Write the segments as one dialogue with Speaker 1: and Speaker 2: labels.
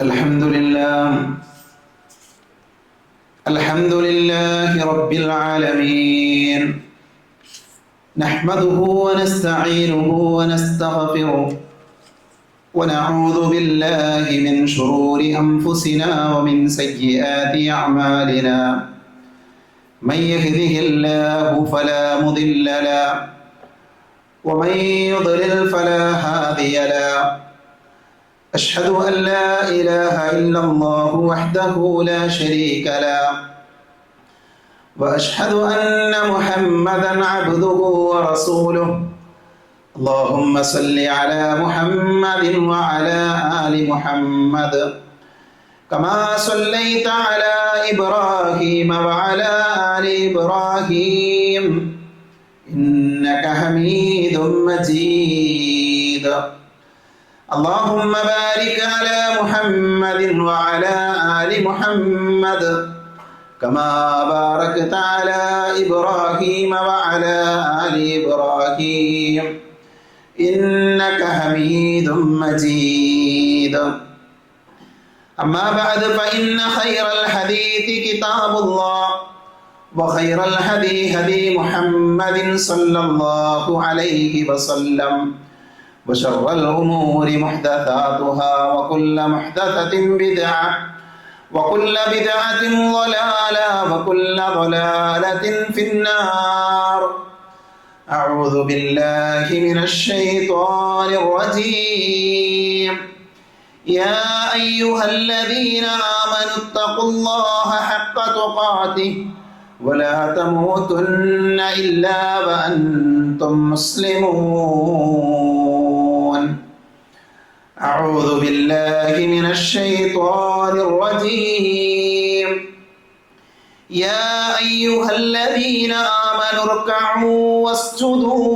Speaker 1: الحمد لله رب العالمين، نحمده ونستعينه ونستغفره ونعوذ بالله من شرور أنفسنا ومن سيئات أعمالنا. من يهده الله فلا مضل له ومن يضلل فلا هادي له. أشهد أن لا إله إلا الله وحده لا شريك له، وأشهد أن محمدا عبده ورسوله. اللهم صل على محمد وعلى آل محمد كما صليت على إبراهيم وعلى آل إبراهيم إنك حميد مجيد. اللهم بارك على محمد وعلى آل محمد كما باركت على إبراهيم وعلى آل إبراهيم إنك حميد مجيد. أما بعد، فإن خير الحديث كتاب الله، وخير الهدي هدي محمد صلى الله عليه وسلم، وشر الأمور محدثاتها، وكل محدثة بدعة، وكل بدعة ضلالة، وكل ضلالة في النار. أعوذ بالله من الشيطان الرجيم. يا أيها الذين آمنوا اتقوا الله حق تقاته ولا تموتن إلا وأنتم مسلمون. أعوذ بالله من الشيطان الرجيم. يا أيها الذين آمنوا اركعوا واسجدوا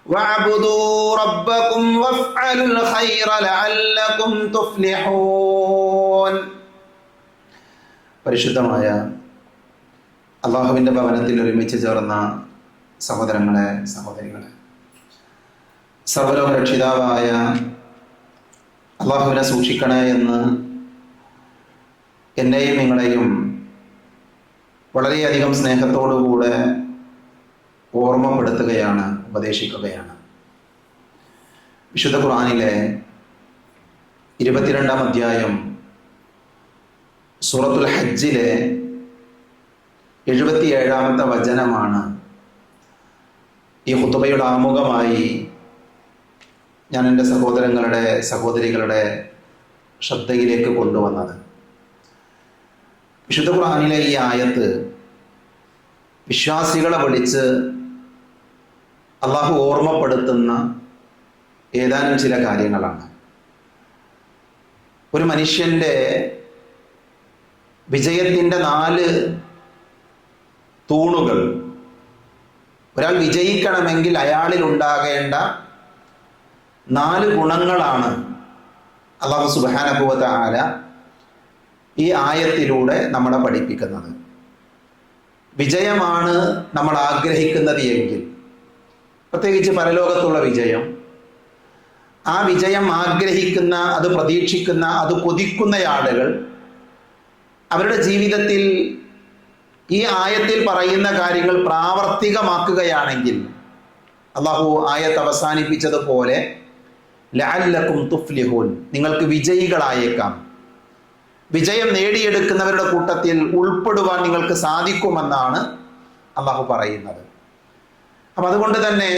Speaker 1: واعبدوا ربكم وافعلوا الخير لعلكم تفلحون. പരിശുദ്ധമായ അള്ളാഹുവിൻ്റെ ഭവനത്തിൽ ഒരുമിച്ച് ചേർന്ന സഹോദരങ്ങളെ, സഹോദരികളെ, സർവ്വലോക രക്ഷിതാവായ അള്ളാഹുവിനെ സൂക്ഷിക്കണേ എന്ന് എന്നെയും നിങ്ങളെയും വളരെയധികം സ്നേഹത്തോടുകൂടെ ഓർമ്മപ്പെടുത്തുകയാണ്, ഉപദേശിക്കുകയാണ്. വിശുദ്ധ ഖുർആനിലെ 22-ാം അധ്യായം സൂറത്തുൽ ഹജ്ജിലെ 77-ാമത്തെ വചനമാണ് ഈ ഖുതുബയുടെ ആമുഖമായി ഞാൻ എൻ്റെ സഹോദരങ്ങളുടെ, സഹോദരികളുടെ ശ്രദ്ധയിലേക്ക് കൊണ്ടുവന്നത്. വിശുദ്ധ ഖുർആനിലെ ഈ ആയത്ത് വിശ്വാസികളെ വിളിച്ച് അള്ളാഹു ഓർമ്മപ്പെടുത്തുന്ന ഏതാനും ചില കാര്യങ്ങളാണ്. ഒരു മനുഷ്യൻ്റെ വിജയത്തിൻ്റെ 4 തൂണുകൾ, ഒരാൾ വിജയിക്കണമെങ്കിൽ അയാളിൽ ഉണ്ടാകേണ്ട 4 ഗുണങ്ങളാണ് അല്ലാഹു സുബ്ഹാനഹു വ തആല ഈ ആയത്തിലൂടെ നമ്മളെ പഠിപ്പിക്കുന്നത്. വിജയമാണ് നമ്മൾ ആഗ്രഹിക്കുന്നത് എങ്കിൽ, പ്രത്യേകിച്ച് പരലോകത്തുള്ള വിജയം, ആ വിജയം ആഗ്രഹിക്കുന്ന, അത് പ്രതീക്ഷിക്കുന്ന, അത് കൊതിക്കുന്ന ആളുകൾ അവരുടെ ജീവിതത്തിൽ ഈ ആയത്തിൽ പറയുന്ന കാര്യങ്ങൾ പ്രാവർത്തികമാക്കുകയാണെങ്കിൽ അല്ലാഹു ആയത്ത് അവസാനിപ്പിച്ചതുപോലെ ലഅല്ലക്കും തുഫ്ലിഹൂൻ, നിങ്ങൾക്ക് വിജയികളായേക്കാം, വിജയം നേടിയെടുക്കുന്നവരുടെ കൂട്ടത്തിൽ ഉൾപ്പെടുവാൻ നിങ്ങൾക്ക് സാധിക്കുമെന്നാണ് അല്ലാഹു പറയുന്നത്. അപ്പം അതുകൊണ്ട് തന്നെ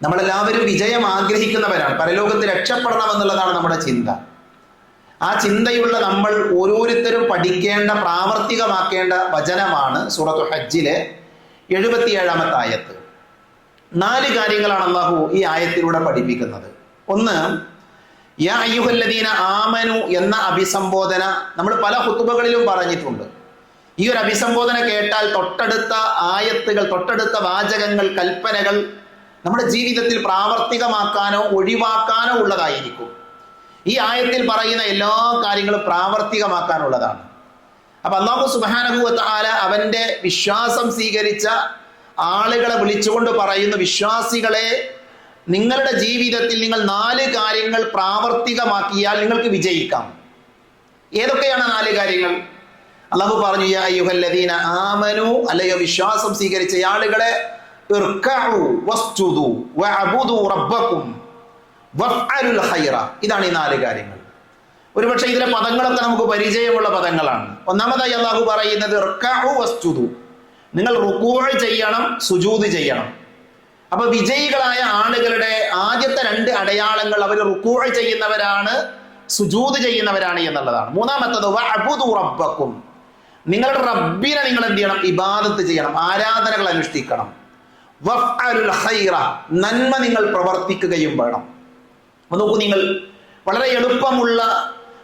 Speaker 1: നമ്മളെല്ലാവരും വിജയം ആഗ്രഹിക്കുന്നവരാണ്, പരലോകത്ത് രക്ഷപ്പെടണമെന്നുള്ളതാണ് നമ്മുടെ ചിന്ത. ആ ചിന്തയുള്ള നമ്മൾ ഓരോരുത്തരും പഠിക്കേണ്ട, പ്രാവർത്തികമാക്കേണ്ട വചനമാണ് സൂറത്തു ഹജ്ജിലെ 77-ാമത്തെ ആയത്ത്. 4 കാര്യങ്ങളാണ് അല്ലാഹു ഈ ആയത്തിലൂടെ പഠിപ്പിക്കുന്നത്. ഒന്ന്, യാ അയ്യുഹല്ലദീന ആമനു എന്ന അഭിസംബോധന നമ്മൾ പല ഖുതുബകളിലും പറഞ്ഞിട്ടുണ്ട്. ഈ ഒരു അഭിസംബോധന കേട്ടാൽ തൊട്ടടുത്ത ആയത്തുകൾ, തൊട്ടടുത്ത വാചകങ്ങൾ, കൽപ്പനകൾ നമ്മുടെ ജീവിതത്തിൽ പ്രാവർത്തികമാക്കാനോ ഒഴിവാക്കാനോ ഉള്ളതായിരിക്കും. ഈ ആയത്തിൽ പറയുന്ന എല്ലാ കാര്യങ്ങളും പ്രാവർത്തികമാക്കാനുള്ളതാണ്. അപ്പൊ അല്ലാഹു സുബ്ഹാനഹു വ തആല അവന്റെ വിശ്വാസം സ്വീകരിച്ച ആളുകളെ വിളിച്ചുകൊണ്ട് പറയുന്നു, വിശ്വാസികളെ നിങ്ങളുടെ ജീവിതത്തിൽ നിങ്ങൾ 4 കാര്യങ്ങൾ പ്രാവർത്തികമാക്കിയാൽ നിങ്ങൾക്ക് വിജയിക്കാം. ഏതൊക്കെയാണ് 4 കാര്യങ്ങൾ? അല്ലാഹു പറഞ്ഞു, യാ അയ്യുഹല്ലദീന ആമനു, അല്ലയോ വിശ്വാസം സ്വീകരിച്ച ആളുകളെ, ഇർകഉ വസ്ജുദു വഅബുദു റബ്ബക്കും വഫ്അലുൽ ഖൈറ. ഇതാണ് ഈ 4 കാര്യങ്ങൾ. ഒരുപക്ഷെ ഇതിലെ പദങ്ങളൊക്കെ നമുക്ക് പരിചയമുള്ള പദങ്ങളാണ്. ഒന്നാമതായി അല്ലാഹു പറയുന്നത് ഇർകഉ വസ്ജുദു, നിങ്ങൾ റുകൂഅ് ചെയ്യണം, സുജൂദ് ചെയ്യണം. അപ്പൊ വിജയികളായ ആളുകളുടെ ആദ്യത്തെ 2 അടയാളങ്ങൾ അവർ റുകൂഅ് ചെയ്യുന്നവരാണ്, സുജൂദ് ചെയ്യുന്നവരാണ് എന്നുള്ളതാണ്. മൂന്നാമത്തത് വഅബുദു റബ്ബക്കും, നിങ്ങളുടെ റബ്ബിനെ നിങ്ങൾ എന്ത് ചെയ്യണം? ഇബാദത്ത് ചെയ്യണം, ആരാധനകൾ അനുഷ്ഠിക്കണം. വഫ്അലുൽ ഖൈറ, നന്മ നിങ്ങൾ പ്രവർത്തിക്കുകയും വേണം. നോക്കൂ, നിങ്ങൾ വളരെ എളുപ്പമുള്ള,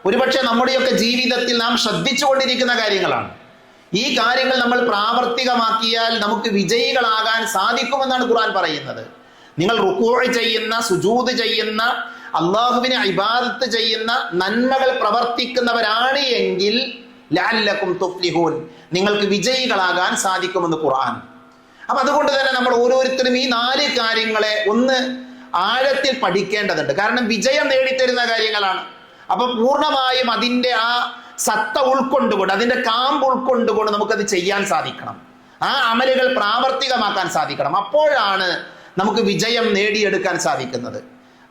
Speaker 1: ഒരുപക്ഷെ നമ്മുടെയൊക്കെ ജീവിതത്തിൽ നാം ശ്രദ്ധിച്ചുകൊണ്ടിരിക്കുന്ന കാര്യങ്ങളാണ്. ഈ കാര്യങ്ങൾ നമ്മൾ പ്രാവർത്തികമാക്കിയാൽ നമുക്ക് വിജയികളാകാൻ സാധിക്കുമെന്നാണ് ഖുർആൻ പറയുന്നത്. നിങ്ങൾ റുകൂഅ് ചെയ്യുന്ന, സുജൂദ് ചെയ്യുന്ന, അള്ളാഹുവിനെ ഇബാദത്ത് ചെയ്യുന്ന, നന്മകൾ പ്രവർത്തിക്കുന്നവരാണ് എങ്കിൽ ലഅല്ലക്കും തുഫ്ലിഹൂൻ, നിങ്ങൾക്ക് വിജയികളാകാൻ സാധിക്കുമെന്ന് ഖുർആൻ. അപ്പൊ അതുകൊണ്ട് തന്നെ നമ്മൾ ഓരോരുത്തരും ഈ 4 കാര്യങ്ങളെ ഒന്ന് ആഴത്തിൽ പഠിക്കേണ്ടതുണ്ട്. കാരണം വിജയം നേടിത്തരുന്ന കാര്യങ്ങളാണ്. അപ്പൊ പൂർണ്ണമായും അതിൻ്റെ ആ സത്ത ഉൾക്കൊണ്ടുകൊണ്ട്, അതിൻ്റെ കാമ്പ് ഉൾക്കൊണ്ടുകൊണ്ട് നമുക്കത് ചെയ്യാൻ സാധിക്കണം. ആ അമലുകൾ പ്രാവർത്തികമാക്കാൻ സാധിക്കണം. അപ്പോഴാണ് നമുക്ക് വിജയം നേടിയെടുക്കാൻ സാധിക്കുന്നത്.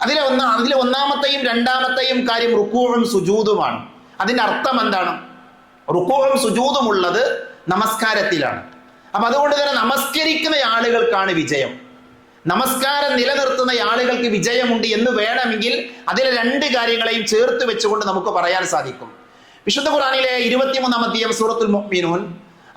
Speaker 1: അതിലെ ഒന്നാമത്തെയും 2ാമത്തെയും കാര്യം റുകൂഉം സുജൂദുമാണ്. അതിൻ്റെ അർത്ഥം എന്താണ്? റുകൂഉം സുജൂദും ഉള്ളത് നമസ്കാരത്തിലാണ്. അപ്പൊ അതുകൊണ്ട് തന്നെ നമസ്കരിക്കുന്ന ആളുകൾക്കാണ് വിജയം. നമസ്കാരം നിലനിർത്തുന്ന ആളുകൾക്ക് വിജയമുണ്ട് എന്ന് വേണമെങ്കിൽ അതിലെ 2 കാര്യങ്ങളെയും ചേർത്ത് വെച്ചുകൊണ്ട് നമുക്ക് പറയാൻ സാധിക്കും. വിശുദ്ധ ഖുർആനിലെ 23-ാം അധ്യായം സൂറത്തുൽ മുഅ്മിനൂൻ,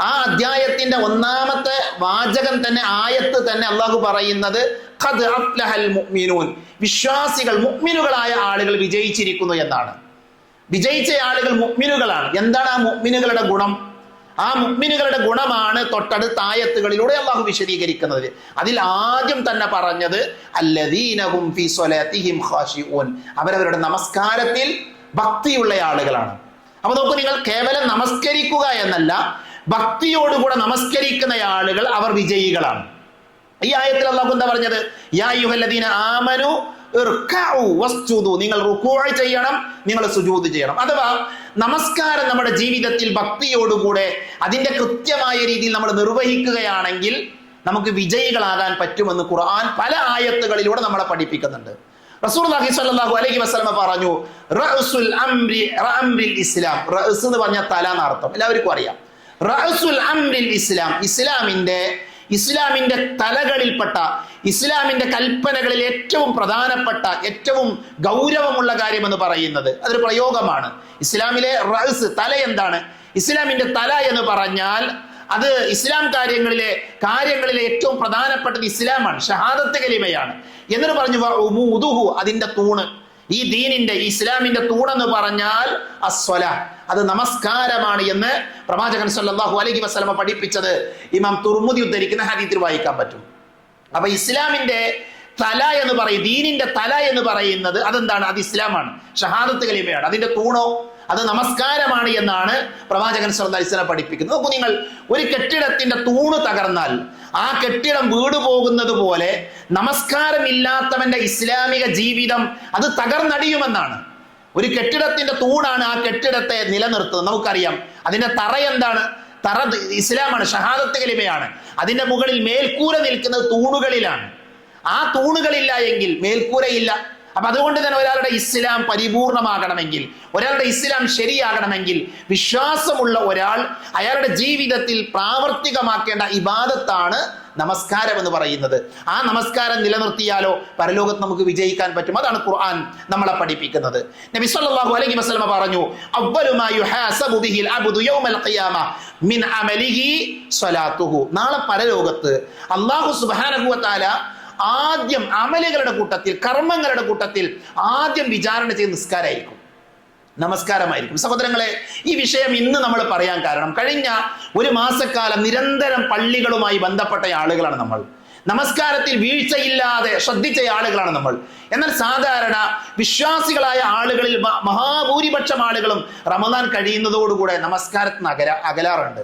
Speaker 1: ആ അധ്യായത്തിന്റെ 1ാമത്തെ വാചകം തന്നെ, ആയത്ത് തന്നെ അല്ലാഹു പറയുന്നത് ഖദ് അഫ്ലഹൽ മുഅ്മിനൂൻ, വിശ്വാസികൾ, മുഅ്മിനുകളായ ആളുകൾ വിജയിച്ചിരിക്കുന്നു എന്നാണ്. വിജയിച്ച ആളുകൾ മുഅ്മിനുകളാണ്. എന്താണ് ആ മുഅ്മിനുകളുടെ ഗുണം? ആ മുഅ്മിനുകളുടെ ഗുണമാണ് തൊട്ടടുത്ത ആയത്തുകളിലൂടെ അല്ലാഹു വിശദീകരിക്കുന്നത്. അതിൽ ആദ്യം തന്നെ പറഞ്ഞത് അല്ലദീന ഹും ഫീ സ്വലാത്തിഹിം ഖാശിഊൻ, അവരവരുടെ നമസ്കാരത്തിൽ ഭക്തിയുള്ള ആളുകളാണ്. അപ്പൊ നോക്കൂ, നിങ്ങൾ കേവലം നമസ്കരിക്കുക എന്നല്ല, ഭക്തിയോടുകൂടെ നമസ്കരിക്കുന്ന ആളുകൾ അവർ വിജയികളാണ്. ഈ ആയത്തിൽ അല്ലാഹു എന്താ പറഞ്ഞത്? യാ അയ്യുഹല്ലദീന ആമനു ഇർകഉ വസ്ജുദു, നിങ്ങൾ റുകൂഅ് ചെയ്യണം, നിങ്ങൾ സുജൂദ് ചെയ്യണം. അഥവാ നമസ്കാരം നമ്മുടെ ജീവിതത്തിൽ ഭക്തിയോടുകൂടെ അതിന്റെ കൃത്യമായ രീതിയിൽ നമ്മൾ നിർവഹിക്കുകയാണെങ്കിൽ നമുക്ക് വിജയികളാകാൻ പറ്റുമെന്ന് ഖുർആൻ പല ആയത്തുകളിലൂടെ നമ്മളെ പഠിപ്പിക്കുന്നുണ്ട്. റസൂലുള്ളാഹി സ്വല്ലല്ലാഹു അലൈഹി വസല്ലമ പറഞ്ഞു, റഅസുൽ അംറിൽ ഇസ്ലാം. റഅസ് എന്ന് പറഞ്ഞാൽ തല എന്നർത്ഥം, എല്ലാവർക്കും അറിയാം. റഅസുൽ അംറിൽ ഇസ്ലാം, ഇസ്ലാമിന്റെ തലകളിൽപ്പെട്ട, ഇസ്ലാമിന്റെ കൽപ്പനകളിൽ ഏറ്റവും പ്രധാനപ്പെട്ട, ഏറ്റവും ഗൗരവമുള്ള കാര്യം എന്ന് പറയുന്നത് അതൊരു പ്രയോഗമാണ്. ഇസ്ലാമിലെ റഅസ്, തല എന്താണ്? ഇസ്ലാമിന്റെ തല എന്ന് പറഞ്ഞാൽ അത് ഇസ്ലാം കാര്യങ്ങളിലെ ഏറ്റവും പ്രധാനപ്പെട്ടത് ഇസ്ലാമാണ്, ഷഹാദത്ത് കലിമയാണ്. എന്നിട്ട് പറഞ്ഞു ഉമൂദുഹു, അതിന്റെ തൂണ്. ഈ ദീനിന്റെ, ഇസ്ലാമിന്റെ തൂണെന്ന് പറഞ്ഞാൽ അസ്വല, അത് നമസ്കാരമാണ് എന്ന് പ്രവാചകൻ സല്ലല്ലാഹു അലൈഹി വസല്ലമ പഠിപ്പിച്ചത് ഇമാം തുർമുദി ഉദ്ധരിക്കുന്ന ഹദീസിൽ വായിക്കാൻ പറ്റും. അപ്പൊ ഇസ്ലാമിന്റെ തല എന്ന് പറയും, ദീനിന്റെ തല എന്ന് പറയുന്നത് അതെന്താണ്? അത് ഇസ്ലാമാണ്, ഷഹാദത്ത് കലിമയാണ്. അതിന്റെ തൂണോ അത് നമസ്കാരമാണ് എന്നാണ് പ്രവാചകൻ സല്ലല്ലാഹു അലൈഹി വസല്ലം പഠിപ്പിക്കുന്നത്. നോക്കൂ, നിങ്ങൾ ഒരു കെട്ടിടത്തിന്റെ തൂണ് തകർന്നാൽ ആ കെട്ടിടം വീട് പോകുന്നത് പോലെ നമസ്കാരമില്ലാത്തവന്റെ ഇസ്ലാമിക ജീവിതം അത് തകർന്നടിയുമെന്നാണ്. ഒരു കെട്ടിടത്തിന്റെ തൂണാണ് ആ കെട്ടിടത്തെ നിലനിർത്തുന്നത്. നമുക്കറിയാം അതിന്റെ തറ എന്താണ്? തറ ഇസ്ലാമാണ്, ഷഹാദത്ത് കലിമയാണ്. അതിന്റെ മുകളിൽ മേൽക്കൂര നിൽക്കുന്നത് തൂണുകളിലാണ്. ആ തൂണുകളില്ല എങ്കിൽ മേൽക്കൂരയില്ല. അപ്പൊ അതുകൊണ്ട് തന്നെ ഒരാളുടെ ഇസ്ലാം പരിപൂർണമാകണമെങ്കിൽ, ഒരാളുടെ ഇസ്ലാം ശരിയാകണമെങ്കിൽ, വിശ്വാസമുള്ള ഒരാൾ അയാളുടെ ജീവിതത്തിൽ പ്രാവർത്തികമാക്കേണ്ട ഇബാദത്താണ് നമസ്കാരം എന്ന് പറയുന്നത്. ആ നമസ്കാരം നിലനിർത്തിയാലോ പരലോകത്ത് നമുക്ക് വിജയിക്കാൻ പറ്റും. അതാണ് ഖുർആൻ നമ്മളെ പഠിപ്പിക്കുന്നത്. നബി സല്ലല്ലാഹു അലൈഹി വസല്ലം പറഞ്ഞു, അവ്വലു മാ യുഹാസബു ബിഹിൽ അബ്ദു യൗമൽ ഖിയാമ മിൻ അമലിഹി സ്വലാത്തുഹു. നാളെ പരലോകത്ത് അല്ലാഹു സുബ്ഹാനഹു വ തആല ആദ്യം അമലുകളുടെ കൂട്ടത്തിൽ, കർമ്മങ്ങളുടെ കൂട്ടത്തിൽ ആദ്യം വിചാരണ ചെയ്യുന്ന നിസ്കാരമായിരിക്കും, നമസ്കാരമായിരിക്കും. സഹോദരങ്ങളെ, ഈ വിഷയം ഇന്ന് നമ്മൾ പറയാൻ കാരണം, കഴിഞ്ഞ ഒരു മാസക്കാലം നിരന്തരം പള്ളികളുമായി ബന്ധപ്പെട്ട ആളുകളാണ് നമ്മൾ. നമസ്കാരത്തിൽ വീഴ്ചയില്ലാതെ ശ്രദ്ധിച്ച ആളുകളാണ് നമ്മൾ. എന്നാൽ സാധാരണ വിശ്വാസികളായ ആളുകളിൽ മഹാഭൂരിപക്ഷം ആളുകളും റമദാൻ കഴിയുന്നതോടുകൂടെ നമസ്കാരത്തിന് അകലാറുണ്ട്.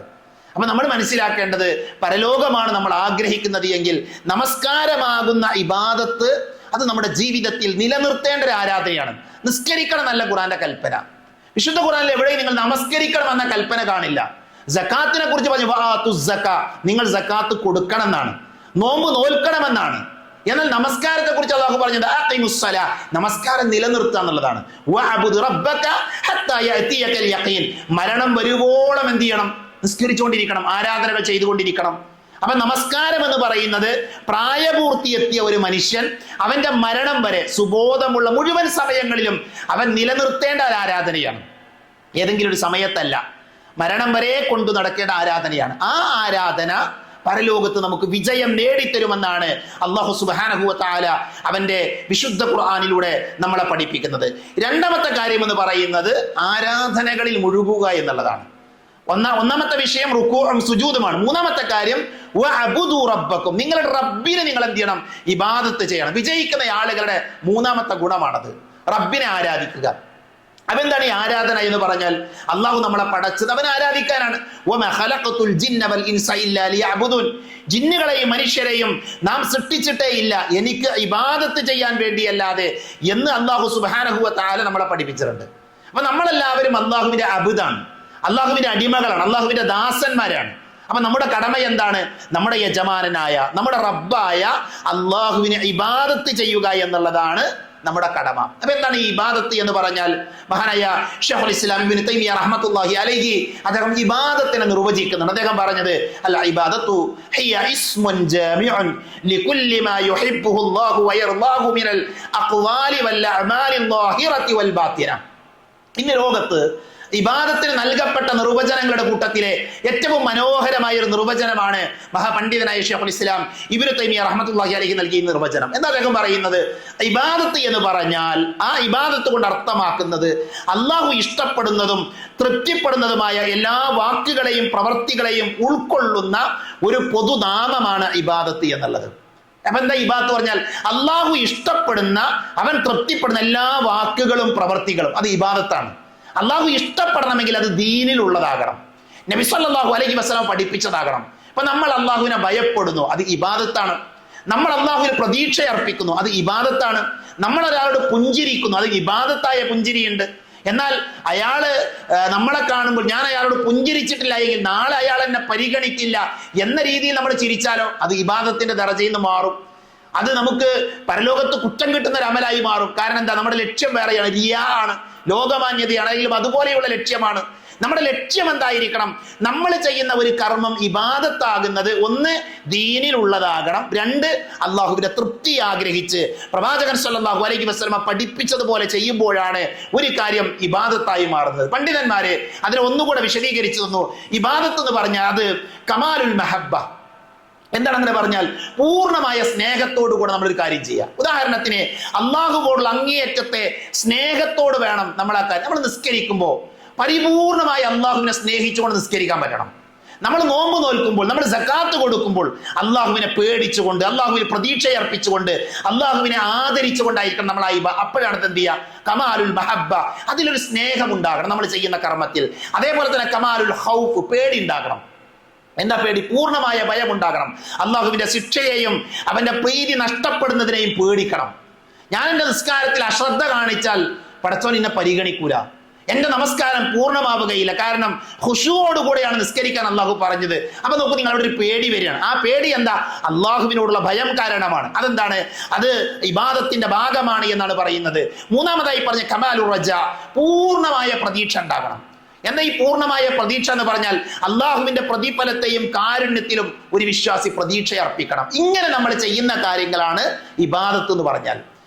Speaker 1: അപ്പൊ നമ്മൾ മനസ്സിലാക്കേണ്ടത്, പരലോകമാണ് നമ്മൾ ആഗ്രഹിക്കുന്നത് എങ്കിൽ നമസ്കാരമാകുന്ന ഇബാദത്ത് അത് നമ്മുടെ ജീവിതത്തിൽ നിലനിർത്തേണ്ട ഒരു ആരാധനയാണ്. നിസ്കരിക്കണം എന്നല്ല ഖുർആന്റെ കൽപ്പന. വിശുദ്ധ ഖുർആനിൽ എവിടെയും നിങ്ങൾ നമസ്കരിക്കണം എന്ന കൽപ്പന കാണില്ല. സക്കാത്തിനെ കുറിച്ച് പറഞ്ഞു നിങ്ങൾ സക്കാത്ത് കൊടുക്കണം എന്നാണ്, നോമ്പ് നോൽക്കണമെന്നാണ്. എന്നാൽ നമസ്കാരത്തെ കുറിച്ച് അല്ലാഹു പറഞ്ഞത് അഖീമുസ്സലാ, നമസ്കാരം നിലനിർത്തുക എന്നുള്ളതാണ്. വഅബ്ദു റബ്ബക ഹത്താ യഅതിയകൽ യഖീൻ, മരണം വരുവോളം എന്ത് ചെയ്യണം? നിസ്കരിച്ചുകൊണ്ടിരിക്കണം, ആരാധനകൾ ചെയ്തുകൊണ്ടിരിക്കണം. അപ്പൊ നമസ്കാരം എന്ന് പറയുന്നത് പ്രായപൂർത്തി എത്തിയ ഒരു മനുഷ്യൻ അവന്റെ മരണം വരെ സുബോധമുള്ള മുഴുവൻ സമയങ്ങളിലും അവൻ നിലനിർത്തേണ്ട ഒരു ആരാധനയാണ്. ഏതെങ്കിലും ഒരു സമയത്തല്ല, മരണം വരെ കൊണ്ടു നടക്കേണ്ട ആരാധനയാണ്. ആ ആരാധന പരലോകത്ത് നമുക്ക് വിജയം നേടിത്തരുമെന്നാണ് അല്ലാഹു സുബ്ഹാനഹു വ തആല അവന്റെ വിശുദ്ധ ഖുർആനിലൂടെ നമ്മളെ പഠിപ്പിക്കുന്നത്. രണ്ടാമത്തെ കാര്യം എന്ന് പറയുന്നത് ആരാധനകളിൽ മുഴുകുക എന്നുള്ളതാണ്. ഒന്നാമത്തെ വിഷയം റുകൂഉം സുജൂദുമാണ്. മൂന്നാമത്തെ കാര്യം വഅബ്ദു റബ്ബക്കും, നിങ്ങളുടെ റബ്ബിനെ നിങ്ങൾ എന്ത് ചെയ്യണം? ഇബാദത്ത് ചെയ്യണം. വിജയിക്കുന്ന ആളുകളുടെ മൂന്നാമത്തെ ഗുണമാണത്, റബ്ബിനെ ആരാധിക്കുക. അതെന്താണ് ഈ ആരാധന എന്ന് പറഞ്ഞാൽ? അള്ളാഹു നമ്മളെ പടച്ചത് അവനെ ആരാധിക്കാനാണ്. വമാ ഖലഖതുൽ ജിന്ന വൽ ഇൻസ ഇല്ലാ ലിയഅ്ബുദൂൻ, ജിന്നുകളെയും മനുഷ്യരെയും നാം സൃഷ്ടിച്ചിട്ടേ ഇല്ല എനിക്ക് ഇബാദത്ത് ചെയ്യാൻ വേണ്ടിയല്ലാതെ എന്ന് അല്ലാഹു സുബ്ഹാനഹു വ തആല നമ്മളെ പഠിപ്പിച്ചിട്ടുണ്ട്. അപ്പൊ നമ്മളെല്ലാവരും അള്ളാഹുവിന്റെ അബ്ദാണ്, അള്ളാഹുവിന്റെ അടിമകളാണ്, അള്ളാഹുവിന്റെ ദാസന്മാരാണ്. അപ്പൊ നമ്മുടെ കടമ എന്താണ്? നമ്മുടെ യജമാനനായ നമ്മുടെ റബ്ബായ അള്ളാഹുവിനെ ഇബാദത്ത് ചെയ്യുക എന്നുള്ളതാണ് നമ്മുടെ കടമ. അപ്പൊ എന്താണ് ഈ ഇബാദത്ത് എന്ന് പറഞ്ഞാൽ? മഹാനായ ശൈഖുൽ ഇസ്ലാം ഇബ്നു തൈമിയ്യ റഹ്മത്തുള്ളാഹി അലൈഹി അദ്ദേഹം ഇബാദത്തിനെ നിർവചിക്കുന്നുണ്ട്. അദ്ദേഹം പറഞ്ഞത് അൽ ഇബാദത്തു ഹിയ ഇസ്മുൻ ജാമിഉൻ ലികുല്ലി മാ യുഹിബ്ബുഹു അല്ലാഹു വയർളാഹു മിനൽ അഖ്വാലി വൽ അഅമാലിൽ ളാഹിറതി വൽ ബാത്തിന. ഇന്ന് ലോകത്ത് ഇബാദത്തിന് നൽകപ്പെട്ട നിർവചനങ്ങളുടെ കൂട്ടത്തിലെ ഏറ്റവും മനോഹരമായ ഒരു നിർവചനമാണ് മഹാപണ്ഡിതനായ ശൈഖുൽ ഇസ്ലാം ഇബ്നു തൈമിയ്യ റഹ്മത്തുള്ളാഹി അലൈഹി നൽകിയ നിർവചനം. എന്താ അദ്ദേഹം പറയുന്നത്? ഇബാദത്ത് എന്ന് പറഞ്ഞാൽ ആ ഇബാദത്ത് കൊണ്ട് അർത്ഥമാക്കുന്നത് അള്ളാഹു ഇഷ്ടപ്പെടുന്നതും തൃപ്തിപ്പെടുന്നതുമായ എല്ലാ വാക്കുകളെയും പ്രവർത്തികളെയും ഉൾക്കൊള്ളുന്ന ഒരു പൊതുനാമമാണ് ഇബാദത്ത് എന്നുള്ളത്. അപ്പൊ എന്താ ഇബാദത്ത് പറഞ്ഞാൽ? അള്ളാഹു ഇഷ്ടപ്പെടുന്ന, അവൻ തൃപ്തിപ്പെടുന്ന എല്ലാ വാക്കുകളും പ്രവർത്തികളും അത് ഇബാദത്താണ്. അള്ളാഹു ഇഷ്ടപ്പെടണമെങ്കിൽ അത് ദീനിൽ ഉള്ളതാകണം, നബി സല്ലല്ലാഹു അലൈഹി വസല്ലം പഠിപ്പിച്ചതാകണം. അപ്പൊ നമ്മൾ അള്ളാഹുവിനെ ഭയപ്പെടുന്നു, അത് ഇബാദത്താണ്. നമ്മൾ അള്ളാഹുവിന് പ്രതീക്ഷ അർപ്പിക്കുന്നു, അത് ഇബാദത്താണ്. നമ്മൾ ഒരാളോട് പുഞ്ചിരിക്കുന്നു, അത് ഇബാദത്തായ പുഞ്ചിരിയുണ്ട്. എന്നാൽ അയാള് നമ്മളെ കാണുമ്പോൾ ഞാൻ അയാളോട് പുഞ്ചിരിച്ചിട്ടില്ല എങ്കിൽ നാളെ അയാൾ എന്നെ പരിഗണിക്കില്ല എന്ന രീതിയിൽ നമ്മൾ ചിരിച്ചാലോ അത് ഇബാദത്തിന്റെ ദറജയിൽ നിന്ന് മാറും. അത് നമുക്ക് പരലോകത്ത് കുറ്റം കിട്ടുന്ന ഒരു അമലായി മാറും. കാരണം എന്താ? നമ്മുടെ ലക്ഷ്യം വേറെയാണ്, റിയാ ആണ്, ലോകമാന്യതയാണെങ്കിലും അതുപോലെയുള്ള ലക്ഷ്യമാണ്. നമ്മുടെ ലക്ഷ്യം എന്തായിരിക്കണം? നമ്മൾ ചെയ്യുന്ന ഒരു കർമ്മം ഇബാദത്താകുന്നത് ഒന്ന് ദീനിലുള്ളതാകണം, രണ്ട് അള്ളാഹുവിന്റെ തൃപ്തി ആഗ്രഹിച്ച് പ്രവാചകൻ സല്ലല്ലാഹു അലൈഹി വസല്ലമ പഠിപ്പിച്ചതുപോലെ ചെയ്യുമ്പോഴാണ് ഒരു കാര്യം ഇബാദത്തായി മാറുന്നത്. പണ്ഡിതന്മാരെ അതിനെ ഒന്നുകൂടെ വിശദീകരിച്ചു തന്നു. ഇബാദത്ത് എന്ന് പറഞ്ഞാൽ അത് കമാലുൽ മഹബ്ബ. എന്താണ് അങ്ങനെ പറഞ്ഞാൽ? പൂർണ്ണമായ സ്നേഹത്തോടു കൂടെ നമ്മളൊരു കാര്യം ചെയ്യാം. ഉദാഹരണത്തിന് അള്ളാഹുവോടുള്ള അങ്ങേയറ്റത്തെ സ്നേഹത്തോട് വേണം നമ്മൾ ആ കാര്യം. നമ്മൾ നിസ്കരിക്കുമ്പോൾ പരിപൂർണമായി അള്ളാഹുവിനെ സ്നേഹിച്ചുകൊണ്ട് നിസ്കരിക്കാൻ പറ്റണം. നമ്മൾ നോമ്പ് നോൽക്കുമ്പോൾ, നമ്മൾ സക്കാത്ത് കൊടുക്കുമ്പോൾ അള്ളാഹുവിനെ പേടിച്ചുകൊണ്ട്, അള്ളാഹുവിന് പ്രതീക്ഷ അർപ്പിച്ചുകൊണ്ട്, അള്ളാഹുവിനെ ആദരിച്ചുകൊണ്ടായിരിക്കണം നമ്മൾ അപ്പോഴാണ് എന്ത് ചെയ്യുക? കമാലുൽ മഹബ്ബ, അതിലൊരു സ്നേഹം ഉണ്ടാകണം നമ്മൾ ചെയ്യുന്ന കർമ്മത്തിൽ. അതേപോലെ തന്നെ കമാലുൽ ഖൗഫ്, പേടി ഉണ്ടാകണം. എന്താ പേടി? പൂർണ്ണമായ ഭയം ഉണ്ടാകണം. അള്ളാഹുവിന്റെ ശിക്ഷയെയും അവന്റെ പ്രീതി നഷ്ടപ്പെടുന്നതിനെയും പേടിക്കണം. ഞാൻ എൻ്റെ നിസ്കാരത്തിൽ അശ്രദ്ധ കാണിച്ചാൽ പടച്ചോൻ എന്നെ പരിഗണിക്കൂല, എന്റെ നമസ്കാരം പൂർണ്ണമാവുകയില്ല. കാരണം ഖുശൂഓടുകൂടെയാണ് നിസ്കരിക്കാൻ അള്ളാഹു പറഞ്ഞത്. അപ്പൊ നോക്കൂ, നിങ്ങളുടെ ഒരു പേടി വരികയാണ്. ആ പേടി എന്താ? അള്ളാഹുവിനോടുള്ള ഭയം കാരണമാണ്. അതെന്താണ്? അത് ഇബാദത്തിന്റെ ഭാഗമാണ് എന്നാണ് പറയുന്നത്. മൂന്നാമതായി പറഞ്ഞ കമാലുർ റജ, പൂർണ്ണമായ പ്രതീക്ഷ ഉണ്ടാകണം. എന്താ ഈ പൂർണ്ണമായ പ്രതീക്ഷ എന്ന് പറഞ്ഞാൽ? അള്ളാഹുവിന്റെ പ്രതിഫലത്തെയും കാരുണ്യത്തിലും ഒരു വിശ്വാസി പ്രതീക്ഷ അർപ്പിക്കണം. ഇങ്ങനെ നമ്മൾ ചെയ്യുന്ന കാര്യങ്ങളാണ് ഇബാദത്ത് എന്ന് പറഞ്ഞാൽ.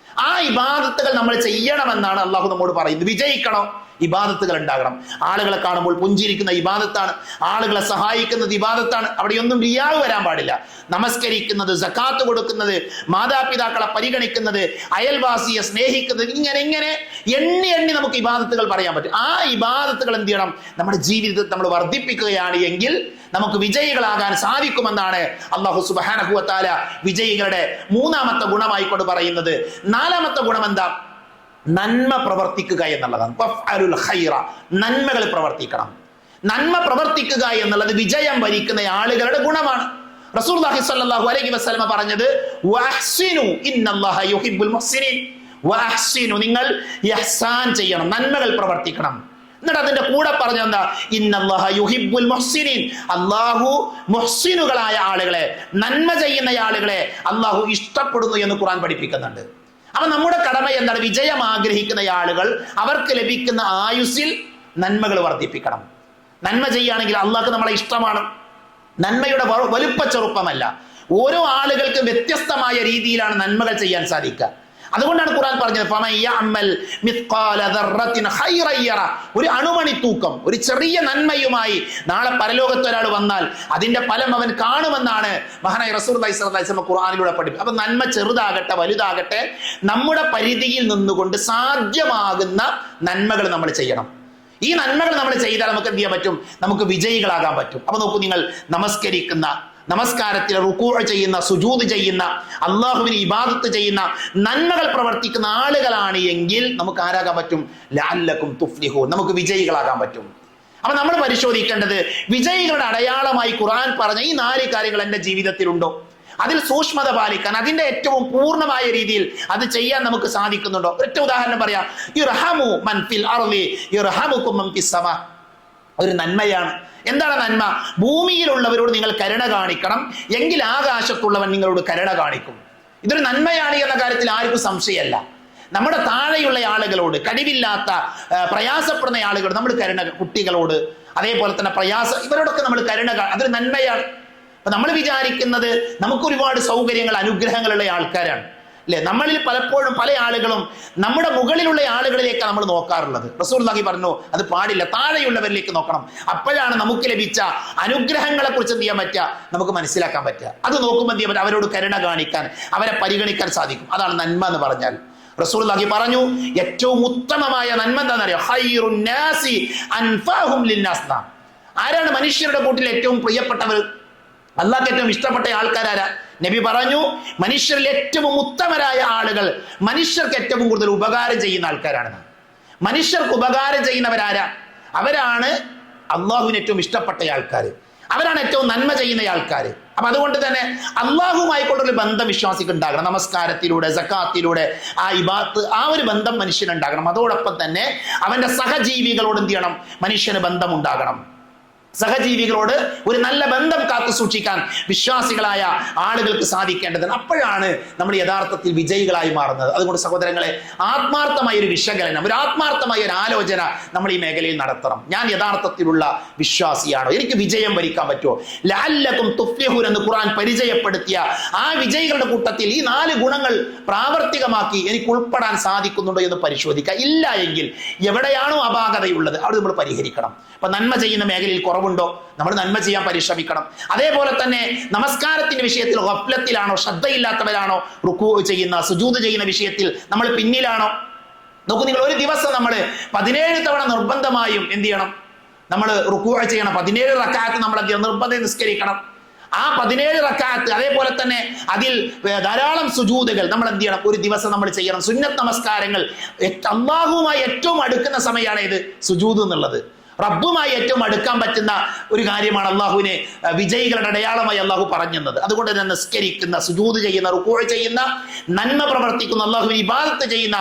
Speaker 1: ആ ഇബാദത്തുകൾ നമ്മൾ ചെയ്യണമെന്നാണ് അള്ളാഹു നമ്മോട് പറയുന്നത്. വിജയിക്കണോ? ഇബാദത്തുകൾ ഉണ്ടാകണം. ആളുകളെ കാണുമ്പോൾ പുഞ്ചിരിക്കുന്ന ഇബാദത്താണ്, ആളുകളെ സഹായിക്കുന്നത് ഇബാദത്താണ്. അവിടെയൊന്നും റിയാവ് വരാൻ പാടില്ല. നമസ്കരിക്കുന്നത്, സക്കാത്ത് കൊടുക്കുന്നത്, മാതാപിതാക്കളെ പരിഗണിക്കുന്നത്, അയൽവാസിയെ സ്നേഹിക്കുന്നത്, ഇങ്ങനെ എണ്ണി നമുക്ക് ഇബാദത്തുകൾ പറയാൻ പറ്റും. ആ ഇബാദത്തുകൾ എന്ത് ചെയ്യണം? നമ്മുടെ ജീവിതത്തിൽ നമ്മൾ വർദ്ധിപ്പിക്കുകയാണ് എങ്കിൽ നമുക്ക് വിജയികളാകാൻ സാധിക്കുമെന്നാണ് അല്ലാഹു സുബ്ഹാനഹു വ തആല വിജയികളുടെ മൂന്നാമത്തെ ഗുണമായിക്കൊണ്ട് പറയുന്നത്. നാലാമത്തെ ഗുണം എന്താ? നന്മ പ്രവർത്തിക്കുക എന്നുള്ളതാണ്. ഫഅലുൽ ഖൈറ, നന്മകൾ പ്രവർത്തിക്കണം. നന്മ പ്രവർത്തിക്കുക എന്നുള്ളത് വിജയം വരിക്കുന്ന ആളുകളുടെ ഗുണമാണ്. റസൂലുള്ളാഹി സ്വല്ലല്ലാഹു അലൈഹി വസല്ലമ പറഞ്ഞത് വഅഹ്സിനു ഇന്നല്ലാഹ യുഹിബ്ബുൽ മുഹ്സിനീൻ. വഅഹ്സിനു, നിങ്ങൾ ഇഹ്സാൻ ചെയ്യണം, നന്മകൾ പ്രവർത്തിക്കണം. എന്നിട്ട് അതിന്റെ കൂടെ പറഞ്ഞെന്താ? ഇന്നല്ലാഹ യുഹിബ്ബുൽ മുഹ്സിനീൻ, അല്ലാഹു മുഹ്സിനുകളായ ആളുകളെ, നന്മ ചെയ്യുന്ന ആളുകളെ അല്ലാഹു ഇഷ്ടപ്പെടുന്നു എന്ന് ഖുർആൻ പഠിപ്പിക്കുന്നുണ്ട്. അപ്പൊ നമ്മുടെ കടമ എന്താണ്? വിജയം ആഗ്രഹിക്കുന്ന ആളുകൾ അവർക്ക് ലഭിക്കുന്ന ആയുസ്സിൽ നന്മകൾ വർദ്ധിപ്പിക്കണം. നന്മ ചെയ്യുകയാണെങ്കിൽ അള്ളാഹ്ക്ക് നമ്മളെ ഇഷ്ടമാണ്. നന്മയുടെ വലുപ്പ ചെറുപ്പമല്ല, ഓരോ ആളുകൾക്കും വ്യത്യസ്തമായ രീതിയിലാണ് നന്മകൾ ചെയ്യാൻ സാധിക്കുക. അതുകൊണ്ടാണ് ഖുർആൻ പറഞ്ഞത് ഒരു അണുമണി തൂക്കം, ഒരു ചെറിയ നന്മയുമായി നാളെ പരലോകത്ത് ഒരാൾ വന്നാൽ അതിന്റെ ഫലം അവൻ കാണുമെന്നാണ് മഹാനായ റസൂലുള്ളാഹി സ്വല്ലല്ലാഹു അലൈഹി വസല്ലം ഖുർആനിലൂടെ പഠിപ്പിക്കും. അപ്പൊ നന്മ ചെറുതാകട്ടെ വലുതാകട്ടെ, നമ്മുടെ പരിധിയിൽ നിന്നുകൊണ്ട് സാധ്യമാകുന്ന നന്മകൾ നമ്മൾ ചെയ്യണം. ഈ നന്മകൾ നമ്മൾ ചെയ്താൽ നമുക്ക് എന്ത് ചെയ്യാൻ പറ്റും? നമുക്ക് വിജയികളാകാൻ പറ്റും. അപ്പൊ നോക്കൂ, നിങ്ങൾ നമസ്കരിക്കുന്ന, നമസ്കാരത്തിൽ റുക്കൂ ചെയ്യുന്ന, സുജൂദ് ചെയ്യുന്ന, അള്ളാഹുവിന് ഇബാദത്ത് ചെയ്യുന്ന, നന്മകൾ പ്രവർത്തിക്കുന്ന ആളുകളാണ് എങ്കിൽ നമുക്ക് ആരാകാൻ പറ്റും? ലഅല്ലക്കും തുഫ്ലിഹൂൻ, നമുക്ക് വിജയികളാകാൻ പറ്റും. അപ്പൊ നമ്മൾ പരിശോധിക്കേണ്ടത് വിജയികളുടെ അടയാളമായി ഖുർആൻ പറഞ്ഞ ഈ 4 കാര്യങ്ങൾ എൻ്റെ ജീവിതത്തിലുണ്ടോ? അതിൽ സൂക്ഷ്മത പാലിക്കാൻ, അതിന്റെ ഏറ്റവും പൂർണ്ണമായ രീതിയിൽ അത് ചെയ്യാൻ നമുക്ക് സാധിക്കുന്നുണ്ടോ? ഒറ്റ ഉദാഹരണം പറയാം. ഇർഹമു മൻ ഫിൽ അർളി യർഹമുകും മൻ ഫിസ് സമാ. ഒരു നന്മയാണ്. എന്താണ് നന്മ? ഭൂമിയിലുള്ളവരോട് നിങ്ങൾ കരുണ കാണിക്കണം, എങ്കിൽ ആകാശത്തുള്ളവൻ നിങ്ങളോട് കരുണ കാണിക്കും. ഇതൊരു നന്മയാണ് എന്ന കാര്യത്തിൽ ആർക്കും സംശയമല്ല. നമ്മുടെ താഴെയുള്ള ആളുകളോട്, കഴിവില്ലാത്ത പ്രയാസപ്പെടുന്ന ആളുകളോട് നമ്മൾ കരുണ, കുട്ടികളോട് അതേപോലെ തന്നെ ഇവരോടൊക്കെ നമ്മൾ കരുണ, അതൊരു നന്മയാണ്. അപ്പൊ നമ്മൾ വിചാരിക്കുന്നത് നമുക്ക് ഒരുപാട് സൗകര്യങ്ങൾ, അനുഗ്രഹങ്ങളുള്ള ആൾക്കാരാണ് അല്ലെ? നമ്മളിൽ പലപ്പോഴും പല ആളുകളും നമ്മുടെ മുകളിലുള്ള ആളുകളിലേക്കാണ് നമ്മൾ നോക്കാറുള്ളത്. റസൂലുള്ളാഹി പറഞ്ഞു അത് പാടില്ല, താഴെയുള്ളവരിലേക്ക് നോക്കണം. അപ്പോഴാണ് നമുക്ക് ലഭിച്ച അനുഗ്രഹങ്ങളെ കുറിച്ച് എന്ത് ചെയ്യാൻ പറ്റുക? നമുക്ക് മനസ്സിലാക്കാൻ പറ്റുക. അത് നോക്കുമ്പോൾ എന്ത് ചെയ്യാൻ പറ്റും? അവരോട് കരുണ കാണിക്കാൻ, അവരെ പരിഗണിക്കാൻ സാധിക്കും. അതാണ് നന്മ എന്ന് പറഞ്ഞാൽ. റസൂലുള്ളാഹി പറഞ്ഞു ഏറ്റവും ഉത്തമമായ നന്മ എന്താണെന്നറിയോ? ഖൈറുൻ നാസി അൻഫഅഹും ലിന്നാസ്. ആരാണ് മനുഷ്യരുടെ കൂട്ടിൽ ഏറ്റവും പ്രിയപ്പെട്ടവർ? അള്ളാഹ്ക്ക് ഏറ്റവും ഇഷ്ടപ്പെട്ട ആൾക്കാരാരാ? നബി പറഞ്ഞു മനുഷ്യരിൽ ഏറ്റവും ഉത്തമരായ ആളുകൾ മനുഷ്യർക്ക് ഏറ്റവും കൂടുതൽ ഉപകാരം ചെയ്യുന്ന ആൾക്കാരാണ്. മനുഷ്യർക്ക് ഉപകാരം ചെയ്യുന്നവരാരാ? അവരാണ് അള്ളാഹുവിന് ഏറ്റവും ഇഷ്ടപ്പെട്ട ആൾക്കാർ, അവരാണ് ഏറ്റവും നന്മ ചെയ്യുന്ന ആൾക്കാർ. അപ്പൊ അതുകൊണ്ട് തന്നെ അള്ളാഹുമായിക്കൊണ്ടൊരു ബന്ധം വിശ്വാസിക്ക് ഉണ്ടാകണം. നമസ്കാരത്തിലൂടെ, സക്കാത്തിലൂടെ, ആ ഇബാദത്ത്, ആ ഒരു ബന്ധം മനുഷ്യനുണ്ടാകണം. അതോടൊപ്പം തന്നെ അവന്റെ സഹജീവികളോട് എന്ത് ചെയ്യണം? മനുഷ്യന് ബന്ധം ഉണ്ടാകണം. സഹജീവികളോട് ഒരു നല്ല ബന്ധം കാത്തു സൂക്ഷിക്കാൻ വിശ്വാസികളായ ആളുകൾക്ക് സാധിക്കേണ്ടതുണ്ട്. അപ്പോഴാണ് നമ്മൾ യഥാർത്ഥത്തിൽ വിജയികളായി മാറുന്നത്. അതുകൊണ്ട് സഹോദരങ്ങളെ, ആത്മാർത്ഥമായ ഒരു വിശകലനം, ഒരു ആത്മാർത്ഥമായ ഒരു ആലോചന നമ്മൾ ഈ മേഖലയിൽ നടത്തണം. ഞാൻ യഥാർത്ഥത്തിലുള്ള വിശ്വാസിയാണോ? എനിക്ക് വിജയം വരിക്കാൻ പറ്റുമോ? ലഅല്ലക്കും തുഫ്ലിഹൂൻ എന്ന് ഖുർആൻ പരിചയപ്പെടുത്തിയ ആ വിജയികളുടെ കൂട്ടത്തിൽ ഈ 4 ഗുണങ്ങൾ പ്രാവർത്തികമാക്കി എനിക്ക് ഉൾപ്പെടാൻ സാധിക്കുന്നുണ്ടോ എന്ന് പരിശോധിക്കുക. ഇല്ല എങ്കിൽ എവിടെയാണോ അപാകതയുള്ളത് അവിടെ നമ്മൾ പരിഹരിക്കണം. അപ്പൊ നന്മ ചെയ്യുന്ന മേഖലയിൽ കുറവുണ്ടോ? നമ്മൾ നന്മ ചെയ്യാൻ പരിശ്രമിക്കണം. അതേപോലെ തന്നെ നമസ്കാരത്തിന്റെ വിഷയത്തിൽ ഗഫ്ലത്തിലാണോ, ശ്രദ്ധയില്ലാത്തവരാണോ? റുക്കൂ ചെയ്യുന്ന, സുജൂദ് ചെയ്യുന്ന വിഷയത്തിൽ നമ്മൾ പിന്നിലാണോ? നോക്കൂ നിങ്ങൾ, ഒരു ദിവസം നമ്മൾ 17 തവണ നിർബന്ധമായും എന്ത് ചെയ്യണം? നമ്മൾ റുക്കൂ ചെയ്യണം. 17 റക്അത്ത് നമ്മൾ നിർബന്ധം നിസ്കരിക്കണം. ആ 17 റക്അത്ത്, അതേപോലെ തന്നെ അതിൽ ധാരാളം സുജൂദുകൾ നമ്മൾ എന്ത് ചെയ്യണം? ഒരു ദിവസം നമ്മൾ ചെയ്യണം. സുന്നത്ത് നമസ്കാരങ്ങൾ, അല്ലാഹുവുമായി ഏറ്റവും അടുക്കുന്ന സമയമാണ് ഇത് സുജൂദ് എന്നുള്ളത്. റബ്ബുമായി ഏറ്റവും അടുക്കാൻ പറ്റുന്ന ഒരു കാര്യമാണ് അള്ളാഹുവിനെ വിജയികളുടെ അടയാളമായി അള്ളാഹു പറഞ്ഞത്. അതുകൊണ്ട് തന്നെ നിസ്കരിക്കുന്ന, സുജൂദ് ചെയ്യുന്ന, റുക്കൂ ചെയ്യുന്ന, നന്മ പ്രവർത്തിക്കുന്ന, അള്ളാഹുവിനെ ഇബാദത്ത് ചെയ്യുന്ന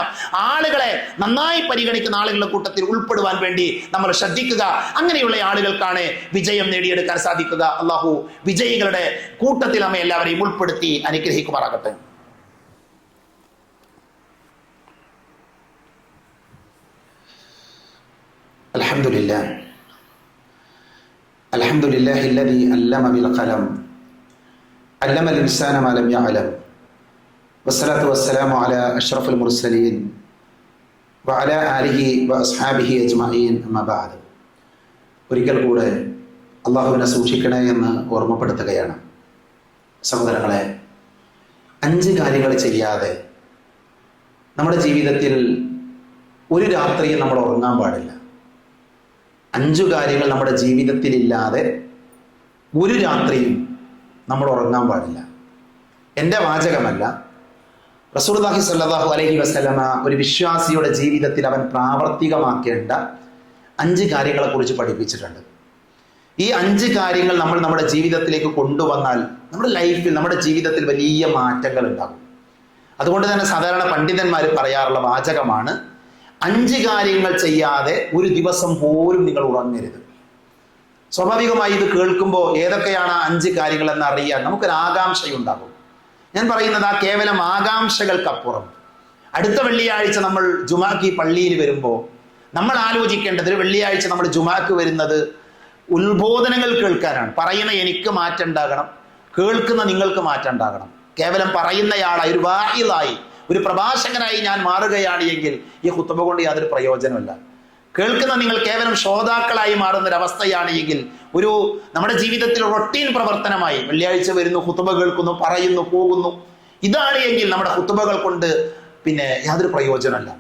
Speaker 1: ആളുകളെ നന്നായി പരിഗണിക്കുന്ന ആളുകളുടെ കൂട്ടത്തിൽ ഉൾപ്പെടുവാൻ വേണ്ടി നമ്മൾ ശ്രദ്ധിക്കുക. അങ്ങനെയുള്ള ആളുകൾക്കാണ് വിജയം നേടിയെടുക്കാൻ സാധിക്കുക. അള്ളാഹു വിജയികളുടെ കൂട്ടത്തിൽ നമ്മെ എല്ലാവരെയും ഉൾപ്പെടുത്തി അനുഗ്രഹിക്കുമാറാകട്ടെ. അൽഹംദുലില്ലാഹ് അൽഹംദുലില്ലാഹി അല്ലദീ അല്ലമ ബിൽ ഖലം അല്ലമൽ ഇൻസാന മാ ലം യഅലം വസ്സലാത്തു വസ്സലാമു അലാ അഷ്റഫുൽ മുർസലീൻ വഅലാ ആലിഹി വഅസ്ഹാബിഹി അജ്മഈൻ അമ്മാ ബഅദ്. ഒരിക്കൽ കൂടെ അള്ളാഹുവിനെ സൂക്ഷിക്കണേ എന്ന് ഓർമ്മപ്പെടുത്തുകയാണ്. സഹോദരങ്ങളെ, 5 കാര്യങ്ങൾ ചെയ്യാതെ നമ്മുടെ ജീവിതത്തിൽ ഒരു രാത്രിയും നമ്മൾ ഉറങ്ങാൻ പാടില്ല. 5 കാര്യങ്ങൾ നമ്മുടെ ജീവിതത്തിൽ ഇല്ലാതെ ഒരു രാത്രിയും നമ്മൾ ഉറങ്ങാൻ പാടില്ല. എൻ്റെ വാചകമല്ല, റസൂലുള്ളാഹി സ്വല്ലല്ലാഹു അലൈഹി വസല്ലമ ഒരു വിശ്വാസിയുടെ ജീവിതത്തിൽ അവൻ പ്രാവർത്തികമാക്കേണ്ട 5 കാര്യങ്ങളെക്കുറിച്ച് പഠിപ്പിച്ചിട്ടുണ്ട്. ഈ 5 കാര്യങ്ങൾ നമ്മൾ നമ്മുടെ ജീവിതത്തിലേക്ക് കൊണ്ടുവന്നാൽ നമ്മുടെ ലൈഫിൽ, നമ്മുടെ ജീവിതത്തിൽ വലിയ മാറ്റങ്ങൾ ഉണ്ടാകും. അതുകൊണ്ട് തന്നെ സാധാരണ പണ്ഡിതന്മാർ പറയാറുള്ള വാചകമാണ്, 5 കാര്യങ്ങൾ ചെയ്യാതെ ഒരു ദിവസം പോലും നിങ്ങൾ ഉറങ്ങരുത്. സ്വാഭാവികമായി ഇത് കേൾക്കുമ്പോൾ ഏതൊക്കെയാണ് 5 കാര്യങ്ങൾ എന്ന് അറിയാൻ നമുക്കൊരു ആകാംക്ഷയുണ്ടാകും. ഞാൻ പറയുന്നത് ആ കേവലം ആകാംക്ഷകൾക്കപ്പുറം അടുത്ത വെള്ളിയാഴ്ച നമ്മൾ ജുമാക്ക് പള്ളിയിൽ വരുമ്പോൾ നമ്മൾ ആലോചിക്കേണ്ടത്, ഒരു വെള്ളിയാഴ്ച നമ്മൾ ജുമാക്ക് വരുന്നത് ഉത്ബോധനങ്ങൾ കേൾക്കാനാണ്. പറയുന്ന എനിക്ക് മാറ്റം ഉണ്ടാകണം, കേൾക്കുന്ന നിങ്ങൾക്ക് മാറ്റം ഉണ്ടാകണം. കേവലം പറയുന്നയാളായി, ഒരു വായിലായി, ഒരു പ്രഭാഷകനായി ഞാൻ മാറുകയാണ് എങ്കിൽ ഈ ഖുത്ബ കൊണ്ട് യാതൊരു പ്രയോജനമില്ല. കേൾക്കുന്ന നിങ്ങൾ കേവലം ശ്രോതാക്കളായി മാറുന്നൊരവസ്ഥയാണ് എങ്കിൽ നമ്മുടെ ജീവിതത്തിൽ റൊട്ടീൻ പ്രവർത്തനമായി വെള്ളിയാഴ്ച വരുന്നു, ഖുത്ബ കേൾക്കുന്നു, പറയുന്നു, പോകുന്നു, ഇതാണ് എങ്കിൽ നമ്മുടെ ഖുത്ബകൾ കൊണ്ട് പിന്നെ യാതൊരു പ്രയോജനമല്ല.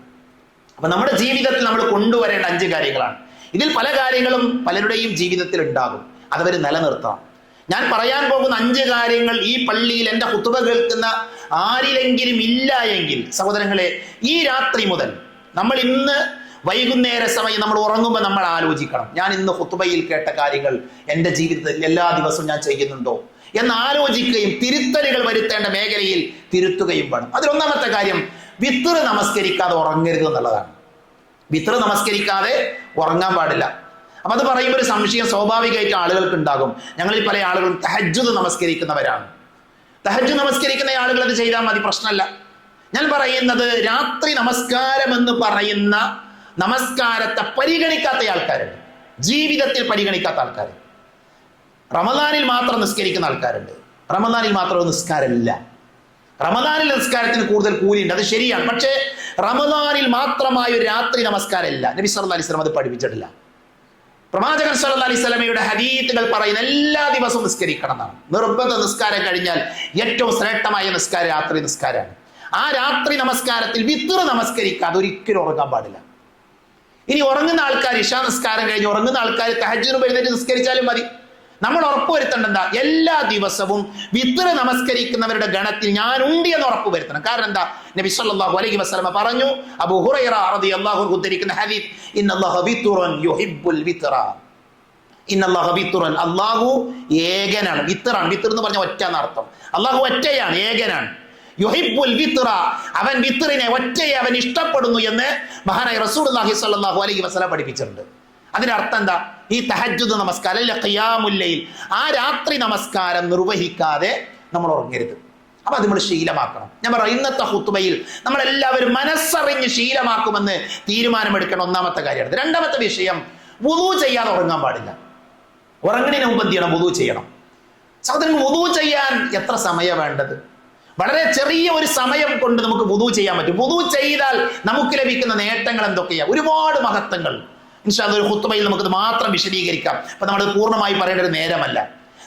Speaker 1: അപ്പൊ നമ്മുടെ ജീവിതത്തിൽ നമ്മൾ കൊണ്ടുവരേണ്ട 5 കാര്യങ്ങളാണ്. ഇതിൽ പല കാര്യങ്ങളും പലരുടെയും ജീവിതത്തിൽ ഉണ്ടാകും, അതവർ നിലനിർത്താം. ഞാൻ പറയാൻ പോകുന്ന 5 കാര്യങ്ങൾ ഈ പള്ളിയിൽ എൻ്റെ ഖുത്ബ കേൾക്കുന്ന ആരിലെങ്കിലും ഇല്ല എങ്കിൽ സഹോദരങ്ങളെ, ഈ രാത്രി മുതൽ നമ്മൾ ഇന്ന് വൈകുന്നേര സമയം നമ്മൾ ഉറങ്ങുമ്പോൾ നമ്മൾ ആലോചിക്കണം, ഞാൻ ഇന്ന് ഖുത്ബയിൽ കേട്ട കാര്യങ്ങൾ എൻ്റെ ജീവിതത്തിൽ എല്ലാ ദിവസവും ഞാൻ ചെയ്യുന്നുണ്ടോ എന്ന് ആലോചിക്കുകയും തിരുത്തലുകൾ വരുത്തേണ്ട മേഖലയിൽ തിരുത്തുകയും വേണം. അതിലൊന്നാമത്തെ കാര്യം, വിത്ർ നമസ്കരിക്കാതെ ഉറങ്ങരുത് എന്നുള്ളതാണ്. വിത്ർ നമസ്കരിക്കാതെ ഉറങ്ങാൻ പാടില്ല. അപ്പൊ അത് പറയുമ്പോൾ ഒരു സംശയം സ്വാഭാവികമായിട്ട് ആളുകൾക്ക് ഉണ്ടാകും. ഞങ്ങളിൽ പല ആളുകളും തഹജ്ജുദ് നമസ്കരിക്കുന്നവരാണ്. തഹജ്ജുദ് നമസ്കരിക്കുന്ന ആളുകൾ അത് ചെയ്താൽ മതി, പ്രശ്നമല്ല. ഞാൻ പറയുന്നത് രാത്രി നമസ്കാരം എന്ന് പറയുന്ന നമസ്കാരത്തെ പരിഗണിക്കാത്ത ആൾക്കാരുണ്ട്, ജീവിതത്തിൽ പരിഗണിക്കാത്ത ആൾക്കാർ. റമദാനിൽ മാത്രം നിസ്കരിക്കുന്ന ആൾക്കാരുണ്ട്, റമദാനിൽ മാത്രം നിസ്കാരമില്ല. റമദാനിൽ നിസ്കാരത്തിന് കൂടുതൽ കൂലിയുണ്ട്, അത് ശരിയാണ്. പക്ഷേ റമദാനിൽ മാത്രമായ ഒരു രാത്രി നമസ്കാരമില്ല. നബി സല്ലല്ലാഹു അലൈഹി വസല്ലം അത് പഠിപ്പിച്ചിട്ടില്ല. പ്രവാചകൻ സല്ലല്ലാഹു അലൈഹി വസല്ലമയുടെ ഹദീസുകൾ പറയുന്ന എല്ലാ ദിവസവും നിസ്കരിക്കണം എന്നാണ്. നിർബന്ധ നിസ്കാരം കഴിഞ്ഞാൽ ഏറ്റവും ശ്രേഷ്ഠമായ നിസ്കാരം രാത്രി നിസ്കാരമാണ്. ആ രാത്രി നമസ്കാരത്തിൽ വിത്ർ നമസ്കരിക്കാതെ ഒരിക്കലും ഉറങ്ങാൻ പാടില്ല. ഇനി ഉറങ്ങുന്ന ആൾക്കാർ, ഇശാ നിസ്കാരം കഴിഞ്ഞ് ഉറങ്ങുന്ന ആൾക്കാർ തഹജ്ജുദ് എഴുന്നേറ്റ് നിസ്കരിച്ചാലും മതി. നമ്മൾ ഉറപ്പുവരുത്തേണ്ട എല്ലാ ദിവസവും വിത്ർ നമസ്കരിക്കുന്നവരുടെ ഗണത്തിൽ ഞാനുണ്ട് എന്ന് ഉറപ്പുവരുത്തണം. കാരണം എന്താ? നബി സല്ലല്ലാഹു അലൈഹി വസല്ലമ പറഞ്ഞു, അബൂ ഹുറൈറ റളിയല്ലാഹു അൻഹു ഉദ്ധരിക്കുന്ന ഹദീസ്, ഇന്നല്ലാഹ വിത്റുൻ യുഹിബ്ബുൽ വിത്ര. ഇന്നല്ലാഹ വിത്റുൻ, അല്ലാഹു ഏകനാണ്. വിത്റാണ്, വിത്ർ എന്ന് പറഞ്ഞ ഒറ്റ എന്നർത്ഥം. അല്ലാഹു ഒറ്റയാണ്, ഏകനാണ്. യുഹിബ്ബുൽ വിത്ര, അവൻ വിത്റിനെ, ഒറ്റയെ അവൻ ഇഷ്ടപ്പെടുന്നു എന്ന് മഹാനായ റസൂലുള്ളാഹി സ്വല്ലല്ലാഹു അലൈഹി വസല്ലം പഠിപ്പിച്ചിട്ടുണ്ട്. അതിന്റെ അർത്ഥം എന്താ? ഈ തഹജ്ജുദ് നമസ്കാരം, അല്ലെ ഖിയാമുൽ ലൈൽ, ആ രാത്രി നമസ്കാരം നിർവഹിക്കാതെ നമ്മൾ ഉറങ്ങരുത്. അപ്പൊ അത് നമ്മൾ ശീലമാക്കണം. ഞാൻ പറയാം, ഇന്നത്തെ ഖുത്ബയിൽ നമ്മളെല്ലാവരും മനസ്സറിഞ്ഞ് ശീലമാക്കുമെന്ന് തീരുമാനമെടുക്കണം. ഒന്നാമത്തെ കാര്യമാണ്. രണ്ടാമത്തെ വിഷയം, വുളൂ ചെയ്യാതെ ഉറങ്ങാൻ പാടില്ല. ഉറങ്ങുന്നതിന് മുമ്പ് എന്ത് ചെയ്യണം? വുളൂ ചെയ്യണം. സഹോദരൻ, വുളൂ ചെയ്യാൻ എത്ര സമയം വേണ്ടത്? വളരെ ചെറിയ ഒരു സമയം കൊണ്ട് നമുക്ക് വുളൂ ചെയ്യാൻ പറ്റും. വുളൂ ചെയ്താൽ നമുക്ക് ലഭിക്കുന്ന നേട്ടങ്ങൾ എന്തൊക്കെയാ? ഒരുപാട് മഹത്വങ്ങൾ. ഇൻഷാ അല്ലാഹ് ഒരു ഖുത്ബയിൽ നമുക്കത് മാത്രം വിശദീകരിക്കാം. അപ്പൊ നമ്മൾ പൂർണ്ണമായി പറയേണ്ട ഒരു നേരമല്ല.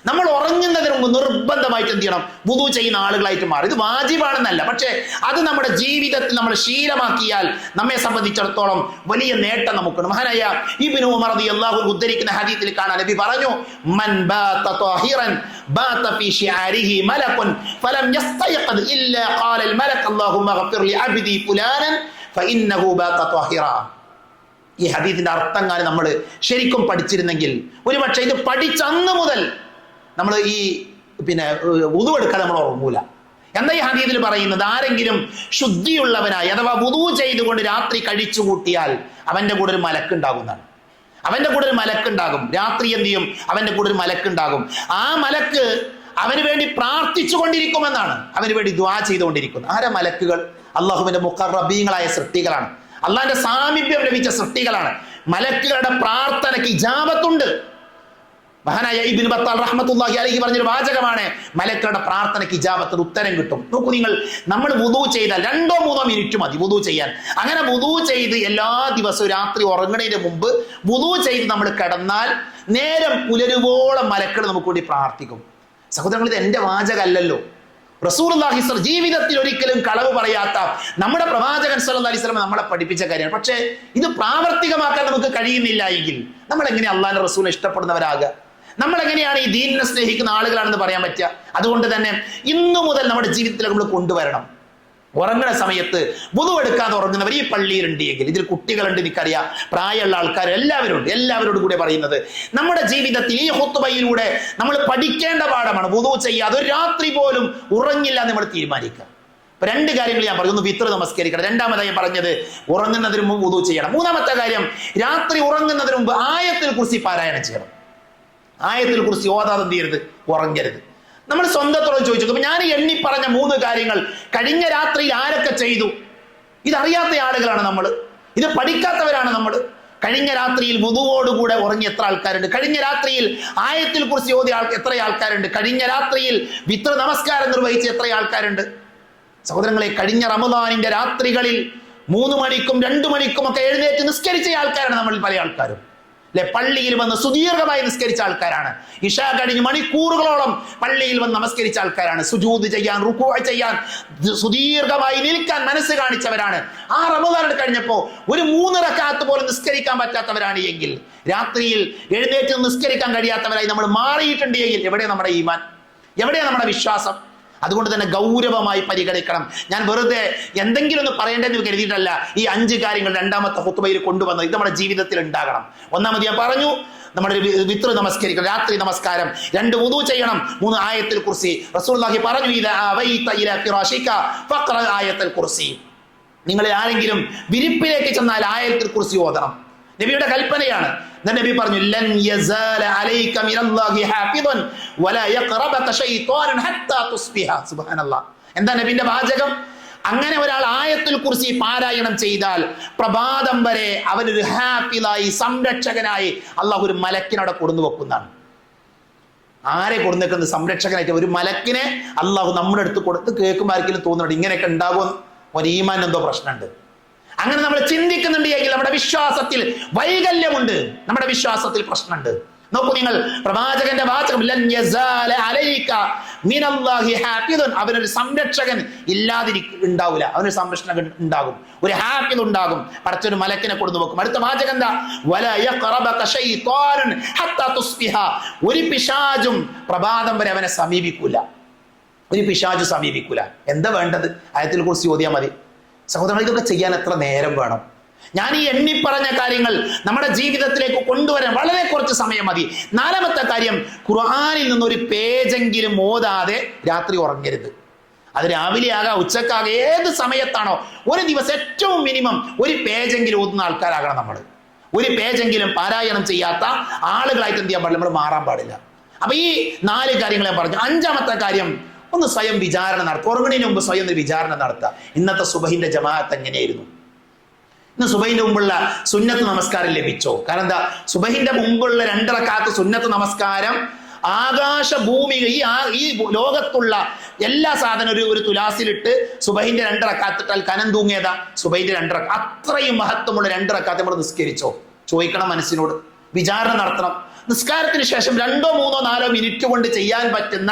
Speaker 1: നമ്മൾ ഉറങ്ങുന്നതിന് മുമ്പ് നിർബന്ധമായിട്ട് എന്ത് ചെയ്യണം? വുളൂ ചെയ്യുന്ന ആളുകളായിട്ട് മാറും. ഇത് വാജിബാണെന്നല്ല, പക്ഷെ അത് നമ്മുടെ ജീവിതത്തിൽ നമ്മൾ ശീലമാക്കിയാൽ നമ്മെ സംബന്ധിച്ചിടത്തോളം വലിയ നേട്ടം നമുക്കുണ്ട്. മഹാനായ ഇബ്നു ഉമർ റളിയല്ലാഹു അൻഹു ഉദ്ധരിക്കുന്ന ഹദീസിൽ കാണാൻ നബി പറഞ്ഞു, മൻ ബാത ത്വാഹിറൻ ബാത ഫീ ശിആരിഹി മലകുൻ ഫലം യസ്തയഖദ് ഇല്ലാ ഖാല അൽ മലക് അല്ലാഹുമ്മ ഗഫിർ ലി അബ്ദി ഫുലാനൻ ഫഇന്നഹു ബാത ത്വാഹിറ. ഈ ഹദീസിന്റെ അർത്ഥങ്ങൾ നമ്മൾ ശരിക്കും പഠിച്ചിരുന്നെങ്കിൽ, ഒരുപക്ഷെ ഇത് പഠിച്ചന്ന് മുതൽ നമ്മൾ ഈ വുളു എടുക്കാതെ നമ്മൾ ഉറങ്ങൂല. എന്താ ഈ ഹദീസിൽ പറയുന്നത്? ആരെങ്കിലും ശുദ്ധിയുള്ളവനായി അഥവാ വുളു ചെയ്തുകൊണ്ട് രാത്രി കഴിച്ചു കൂട്ടിയാൽ അവന്റെ കൂടെ ഒരു മലക്കുണ്ടാകുന്നതാണ്. അവന്റെ കൂടെ ഒരു മലക്കുണ്ടാകും. രാത്രി എന്ത് ചെയ്യും? അവന്റെ കൂടെ ഒരു മലക്കുണ്ടാകും. ആ മലക്ക് അവന് വേണ്ടി പ്രാർത്ഥിച്ചു കൊണ്ടിരിക്കുമെന്നാണ്, അവന് വേണ്ടി ദുആ ചെയ്തുകൊണ്ടിരിക്കുന്നത്. ആരാ മലക്കുകൾ? അള്ളാഹുവിന്റെ മുഖറബീങ്ങളായ സൃഷ്ടികളാണ്, അള്ളാഹിന്റെ സാമീപ്യം ലഭിച്ച സൃഷ്ടികളാണ്. മലക്കുകളുടെ പ്രാർത്ഥനയ്ക്ക് ഇജാബത്തുണ്ട്. മഹാനായ ഇബ്നു ബത്താൽ റഹ്മത്തുള്ളാഹി അലൈഹി പറഞ്ഞൊരു വാചകമാണ്, മലക്കുകളുടെ പ്രാർത്ഥനയ്ക്ക് ഇജാബത്ത്, ഉത്തരം കിട്ടും. നോക്കൂ നിങ്ങൾ, നമ്മൾ വുളൂ ചെയ്താൽ 2-3 മിനിറ്റ് മതി വുളൂ ചെയ്യാൻ. അങ്ങനെ വുളൂ ചെയ്ത് എല്ലാ ദിവസവും രാത്രി ഉറങ്ങുന്നതിന് മുമ്പ് വുളൂ ചെയ്ത് നമ്മൾ കിടന്നാൽ നേരം പുലരുവോളം മലക്കുകൾ നമുക്ക് വേണ്ടി പ്രാർത്ഥിക്കും. സഹോദരങ്ങൾ, ഇത് എന്റെ വാചകമല്ലല്ലോ, റസൂലുള്ളാഹി ജീവിതത്തിൽ ഒരിക്കലും കളവ് പറയാത്ത നമ്മുടെ പ്രവാചകൻ സല്ലല്ലാഹു അലൈഹി വസല്ലം നമ്മളെ പഠിപ്പിച്ച കാര്യമാണ്. പക്ഷേ ഇത് പ്രാവർത്തികമാക്കാൻ നമുക്ക് കഴിയുന്നില്ല എങ്കിൽ നമ്മൾ എങ്ങനെ അള്ളാഹുവിന്റെ റസൂലിനെ ഇഷ്ടപ്പെടുന്നവരാകുക? നമ്മൾ എങ്ങനെയാണ് ഈ ദീനിനെ സ്നേഹിക്കുന്ന ആളുകളാണെന്ന് പറയാൻ പറ്റുക? അതുകൊണ്ട് തന്നെ ഇന്നു മുതൽ നമ്മുടെ ജീവിതത്തിൽ നമ്മൾ കൊണ്ടുവരണം. ഉറങ്ങുന്ന സമയത്ത് വുദു എടുക്കാതെ ഉറങ്ങുന്നവർ ഈ പള്ളിയിലുണ്ട് എങ്കിൽ, ഇതിൽ കുട്ടികളുണ്ട്, എനിക്കറിയാം, പ്രായമുള്ള ആൾക്കാർ എല്ലാവരോടും കൂടെ പറയുന്നത്, നമ്മുടെ ജീവിതത്തിൽ ഈ ഖുത്ബയിലൂടെ നമ്മൾ പഠിക്കേണ്ട പാഠമാണ്. വുദു ചെയ്യാതെ ഒരു രാത്രി പോലും ഉറങ്ങില്ല നമ്മൾ തീരുമാനിക്കുക. അപ്പൊ 2 കാര്യങ്ങൾ ഞാൻ പറഞ്ഞു. ഒന്ന് വിത്ർ നമസ്കരിക്കണം. രണ്ടാമതായി പറഞ്ഞത് ഉറങ്ങുന്നതിന് മുമ്പ് വുദു ചെയ്യണം. മൂന്നാമത്തെ കാര്യം, രാത്രി ഉറങ്ങുന്നതിന് മുമ്പ് ആയത്തുൽ കുർസി പാരായണം ചെയ്യണം. ആയത്തുൽ കുർസി ഓതാതെ എന്ത് ചെയ്യരുത്, ഉറങ്ങരുത്. നമ്മൾ സ്വന്തത്തോട് ചോദിച്ചു, അപ്പൊ ഞാൻ എണ്ണി പറഞ്ഞ 3 കാര്യങ്ങൾ കഴിഞ്ഞ രാത്രിയിൽ ആരൊക്കെ ചെയ്തു? ഇതറിയാത്ത ആളുകളാണ് നമ്മൾ, ഇത് പഠിക്കാത്തവരാണ് നമ്മൾ. കഴിഞ്ഞ രാത്രിയിൽ വുദുവോടുകൂടെ ഉറങ്ങി എത്ര ആൾക്കാരുണ്ട്? കഴിഞ്ഞ രാത്രിയിൽ ആയത്തുൽ കുർസി ഓതി എത്ര ആൾക്കാരുണ്ട്? കഴിഞ്ഞ രാത്രിയിൽ വിത്ർ നമസ്കാരം നിർവഹിച്ച് എത്ര ആൾക്കാരുണ്ട്? സഹോദരങ്ങളെ, കഴിഞ്ഞ റമദാനിന്റെ രാത്രികളിൽ 3 മണിക്കും 2 മണിക്കും ഒക്കെ എഴുന്നേറ്റ് നിസ്കരിച്ച ആൾക്കാരാണ് നമ്മളിൽ പല ആൾക്കാരും. അല്ലെ, പള്ളിയിൽ വന്ന് സുദീർഘമായി നിസ്കരിച്ച ആൾക്കാരാണ്. ഇശാ കഴിഞ്ഞ് മണിക്കൂറുകളോളം പള്ളിയിൽ വന്ന് നമസ്കരിച്ച ആൾക്കാരാണ്. സുജൂദ് ചെയ്യാൻ, റുക്കൂ ചെയ്യാൻ, സുദീർഘമായി നിൽക്കാൻ മനസ്സ് കാണിച്ചവരാണ്. ആ റമദാൻ കഴിഞ്ഞപ്പോ ഒരു 3 റക്അത്ത് പോലും നിസ്കരിക്കാൻ പറ്റാത്തവരാണ് എങ്കിൽ, രാത്രിയിൽ എഴുന്നേറ്റ് നിസ്കരിക്കാൻ കഴിയാത്തവരായി നമ്മൾ മാറിയിട്ടുണ്ട് എങ്കിൽ, എവിടെ നമ്മുടെ ഈമാൻ, എവിടെയാണ് നമ്മുടെ വിശ്വാസം? അതുകൊണ്ട് തന്നെ ഗൗരവമായി പരിഗണിക്കണം. ഞാൻ വെറുതെ എന്തെങ്കിലും ഒന്ന് പറയേണ്ടതെന്ന് കരുതിയിട്ടല്ല ഈ 5 കാര്യങ്ങൾ രണ്ടാമത്തെ ഖുത്ബയിൽ കൊണ്ടുവന്നത്. ഇത് നമ്മുടെ ജീവിതത്തിൽ ഉണ്ടാകണം. ഒന്നാമത് ഞാൻ പറഞ്ഞു, നമ്മുടെ വിത്ർ നമസ്കരിക്കണം, രാത്രി നമസ്കാരം. 2 വുദു ചെയ്യണം. 3 ആയത്തുൽ കുർസി. റസൂലുള്ളാഹി പറഞ്ഞു, ആയത്തുൽ കുർസി. നിങ്ങൾ ആരെങ്കിലും വിരിപ്പിലേക്ക് ചെന്നാൽ ആയത്തുൽ കുർസി ഓതണം. നബിയുടെ കൽപ്പനയാണ്. നബി പറഞ്ഞു, ലൻ യസാല അലൈക മിനല്ലാഹി ഹാഫിദൻ വലാ യഖറബക ശൈത്വാൻ ഹത്താ തുസ്ബിഹ. സുബ്ഹാനല്ലാഹ്. എന്താ നബിയുടെ വാചകം? അങ്ങനെ ഒരാൾ ആയത്തുൽ കുർസി പാരായണം ചെയ്താൽ പ്രഭാതം വരെ അവനൊരു ഹാഫിദായി, സംരക്ഷകനായി അള്ളാഹു ഒരു മലക്കിനോടെ കൊടുന്നു വെക്കുന്നതാണ്. ആരെ കൊടുന്നേക്കുന്നത്? സംരക്ഷകനായിട്ട് ഒരു മലക്കിനെ അള്ളാഹു നമ്മുടെ അടുത്ത് കൊടുത്ത്. കേൾക്കുമ്പോൾ ആർക്കെങ്കിലും തോന്നുന്നുണ്ട് ഇങ്ങനെയൊക്കെ ഉണ്ടാകും, ഒരു ഈമാൻ എന്തോ പ്രശ്നമുണ്ട്. അങ്ങനെ നമ്മൾ ചിന്തിക്കുന്നുണ്ട് എങ്കിൽ നമ്മുടെ വിശ്വാസത്തിൽ വൈകല്യമുണ്ട്, നമ്മുടെ വിശ്വാസത്തിൽ പ്രശ്നമുണ്ട്. നോക്കൂ നിങ്ങൾ, പ്രവാചകന്റെ വാചകം, ലൻ യസാല അലൈക മിനല്ലാഹി ഹാഫിദുൻ. അവനൊരു സംരക്ഷകൻ ഉണ്ടാവില്ല, അവനൊരു സംരക്ഷകൻ ഉണ്ടാകും, ഒരു ഹാഫിദ് ഉണ്ടാകും. പടച്ചൊരു മലക്കിനെ കൊടുത്തു വെക്കും. അടുത്ത വാചകം എന്താ? വലാ യഖറബക ശൈത്വാൻ ഹത്താ തുസ്ബിഹ. ഒരു പിശാചും പ്രഭാതം വരെ അവനെ സമീപിക്കൂല, ഒരു പിശാചും സമീപിക്കൂല. എന്താ വേണ്ടത്? ആയത്തുൽ കുർസി ഓതിയാൽ മതി. സഹോദരങ്ങൾ, ഇതൊക്കെ ചെയ്യാൻ എത്ര നേരം വേണം? ഞാൻ ഈ എണ്ണിപ്പറഞ്ഞ കാര്യങ്ങൾ നമ്മുടെ ജീവിതത്തിലേക്ക് കൊണ്ടുവരാൻ വളരെ കുറച്ച് സമയം മതി. 4മത്തെ കാര്യം, ഖുർആനിൽ നിന്നൊരു പേജെങ്കിലും ഓതാതെ രാത്രി ഉറങ്ങരുത്. അത് രാവിലെ ആകാം, ഉച്ചക്കാകാം, ഏത് സമയത്താണോ, ഒരു ദിവസം ഏറ്റവും മിനിമം ഒരു പേജെങ്കിലും ഓതുന്ന ആൾക്കാരാകണം നമ്മൾ. ഒരു പേജെങ്കിലും പാരായണം ചെയ്യാത്ത ആളുകളായിട്ട് എന്ത് ചെയ്യാൻ പാടില്ല, നമ്മൾ മാറാൻ പാടില്ല. അപ്പൊ ഈ 4 കാര്യങ്ങൾ ഞാൻ പറഞ്ഞു. 5മത്തെ കാര്യം, ഒന്ന് സ്വയം വിചാരണ നടത്തുക. ഉറങ്ങുന്നതിന് മുമ്പ് സ്വയം ഒരു വിചാരണ നടത്തുക. ഇന്നത്തെ സുബഹിന്റെ ജമാഅത്ത് എങ്ങനെയായിരുന്നു? ഇന്ന് സുബഹിന്റെ മുമ്പുള്ള സുന്നത്ത് നമസ്കാരം ലഭിച്ചോ? കാരണം എന്താ, സുബഹിന്റെ മുമ്പുള്ള 2 റക്അത്ത് സുന്നത്ത് നമസ്കാരം ആകാശ ഭൂമി ഈ ലോകത്തുള്ള എല്ലാ സാധനം ഒരു തുലാസിലിട്ട് സുബഹിന്റെ 2 റക്അത്ത് ഇട്ടാൽ കനം തൂങ്ങിയതാ സുബഹിന്റെ 2 റക്അത്ത്. അത്രയും മഹത്വമുള്ള 2 റക്അത്ത് നമ്മൾ നിസ്കരിച്ചോ? ചോദിക്കണം, മനസ്സിനോട് വിചാരണ നടത്തണം. നിസ്കാരത്തിന് ശേഷം 2, 3, 4 മിനിറ്റ് കൊണ്ട് ചെയ്യാൻ പറ്റുന്ന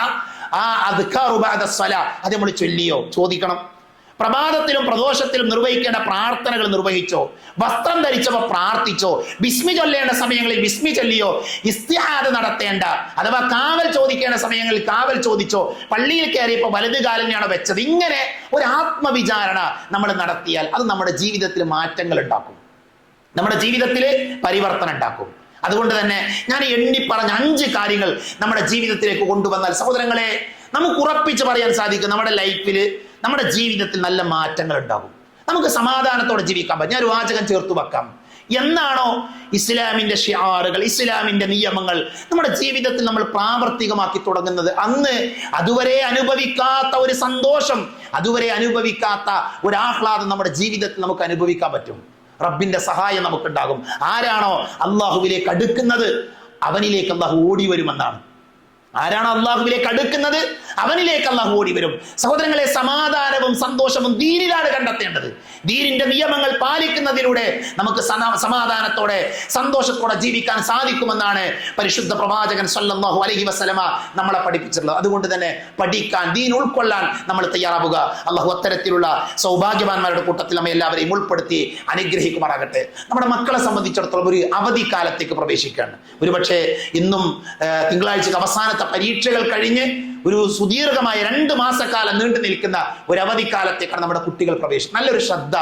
Speaker 1: ആ അദ്കാറു ബഅദ സ്വലാ അത് നമ്മൾ ചൊല്ലിയോ? ചോദിക്കണം. പ്രഭാതത്തിലും പ്രദോഷത്തിലും നിർവഹിക്കേണ്ട പ്രാർത്ഥനകൾ നിർവഹിച്ചോ? വസ്ത്രം ധരിച്ചപ്പോൾ പ്രാർത്ഥിച്ചോ? ബിസ്മി ചൊല്ലേണ്ട സമയങ്ങളിൽ ബിസ്മി ചൊല്ലിയോ? ഇസ്തിഹാദ നടത്തേണ്ട അഥവാ കാവൽ ചോദിക്കേണ്ട സമയങ്ങളിൽ കാവൽ ചോദിച്ചോ? പള്ളിയിൽ കയറിയപ്പോൾ വലത് കാലിനെയാണോ വെച്ചത്? ഇങ്ങനെ ഒരു ആത്മവിചാരണ നമ്മൾ നടത്തിയാൽ അത് നമ്മുടെ ജീവിതത്തിൽ മാറ്റങ്ങൾ ഉണ്ടാക്കും, നമ്മുടെ ജീവിതത്തിൽ പരിവർത്തനം ഉണ്ടാക്കും. അതുകൊണ്ട് തന്നെ ഞാൻ എണ്ണി പറഞ്ഞ 5 കാര്യങ്ങൾ നമ്മുടെ ജീവിതത്തിലേക്ക് കൊണ്ടുവന്നാൽ സഹോദരങ്ങളെ, നമുക്ക് ഉറപ്പിച്ച് പറയാൻ സാധിക്കും നമ്മുടെ ലൈഫിൽ, നമ്മുടെ ജീവിതത്തിൽ നല്ല മാറ്റങ്ങൾ ഉണ്ടാകും. നമുക്ക് സമാധാനത്തോടെ ജീവിക്കാൻ പറ്റും. ഞാൻ ഒരു വാചകം ചേർത്ത് വെക്കാം. എന്നാണോ ഇസ്ലാമിന്റെ ഷിആറുകൾ, ഇസ്ലാമിന്റെ നിയമങ്ങൾ നമ്മുടെ ജീവിതത്തിൽ നമ്മൾ പ്രാവർത്തികമാക്കി തുടങ്ങുന്നത്, അന്ന് അതുവരെ അനുഭവിക്കാത്ത ഒരു സന്തോഷം, അതുവരെ അനുഭവിക്കാത്ത ഒരു ആഹ്ലാദം നമ്മുടെ ജീവിതത്തിൽ നമുക്ക് അനുഭവിക്കാൻ പറ്റും. റബ്ബിന്റെ സഹായം നമുക്കുണ്ടാകും. ആരാണോ അള്ളാഹുവിലേക്ക് അടുക്കുന്നത് അവനിലേക്ക് അള്ളാഹു ഓടി വരുമെന്നാണ്. ആരാണോ അള്ളാഹുവിലേക്ക് അടുക്കുന്നത് അവനിലേക്ക് അള്ളാഹു ഓടി വരും. സഹോദരങ്ങളെ, സമാധാനവും സന്തോഷവും ദീനിലാണ് കണ്ടെത്തേണ്ടത്. ദീനിന്റെ നിയമങ്ങൾ പാലിക്കുന്നതിലൂടെ നമുക്ക് സമാധാനത്തോടെ സന്തോഷത്തോടെ ജീവിക്കാൻ സാധിക്കുമെന്നാണ് പരിശുദ്ധ പ്രവാചകൻ സല്ലല്ലാഹു അലൈഹി വസല്ലമ നമ്മളെ പഠിപ്പിച്ചിട്ടുള്ളത്. അതുകൊണ്ട് തന്നെ പഠിക്കാൻ, ദീൻ ഉൾക്കൊള്ളാൻ നമ്മൾ തയ്യാറാവുക. അള്ളാഹു അത്തരത്തിലുള്ള സൗഭാഗ്യവാന്മാരുടെ കൂട്ടത്തിൽ നമ്മെ എല്ലാവരെയും ഉൾപ്പെടുത്തി അനുഗ്രഹിക്കുമാറാകട്ടെ. നമ്മുടെ മക്കളെ സംബന്ധിച്ചിടത്തോളം ഒരു അവധിക്കാലത്തേക്ക് പ്രവേശിക്കുകയാണ്. ഒരുപക്ഷെ ഇന്നും തിങ്കളാഴ്ചക്ക് അവസാനത്തെ പരീക്ഷകൾ കഴിഞ്ഞ് ഒരു സുദീർഘമായ 2 മാസക്കാലം നീണ്ടു നിൽക്കുന്ന ഒരു അവധിക്കാലത്തേക്കാണ് നമ്മുടെ കുട്ടികൾ പ്രവേശിക്കുന്നത്. നല്ലൊരു ശ്രദ്ധ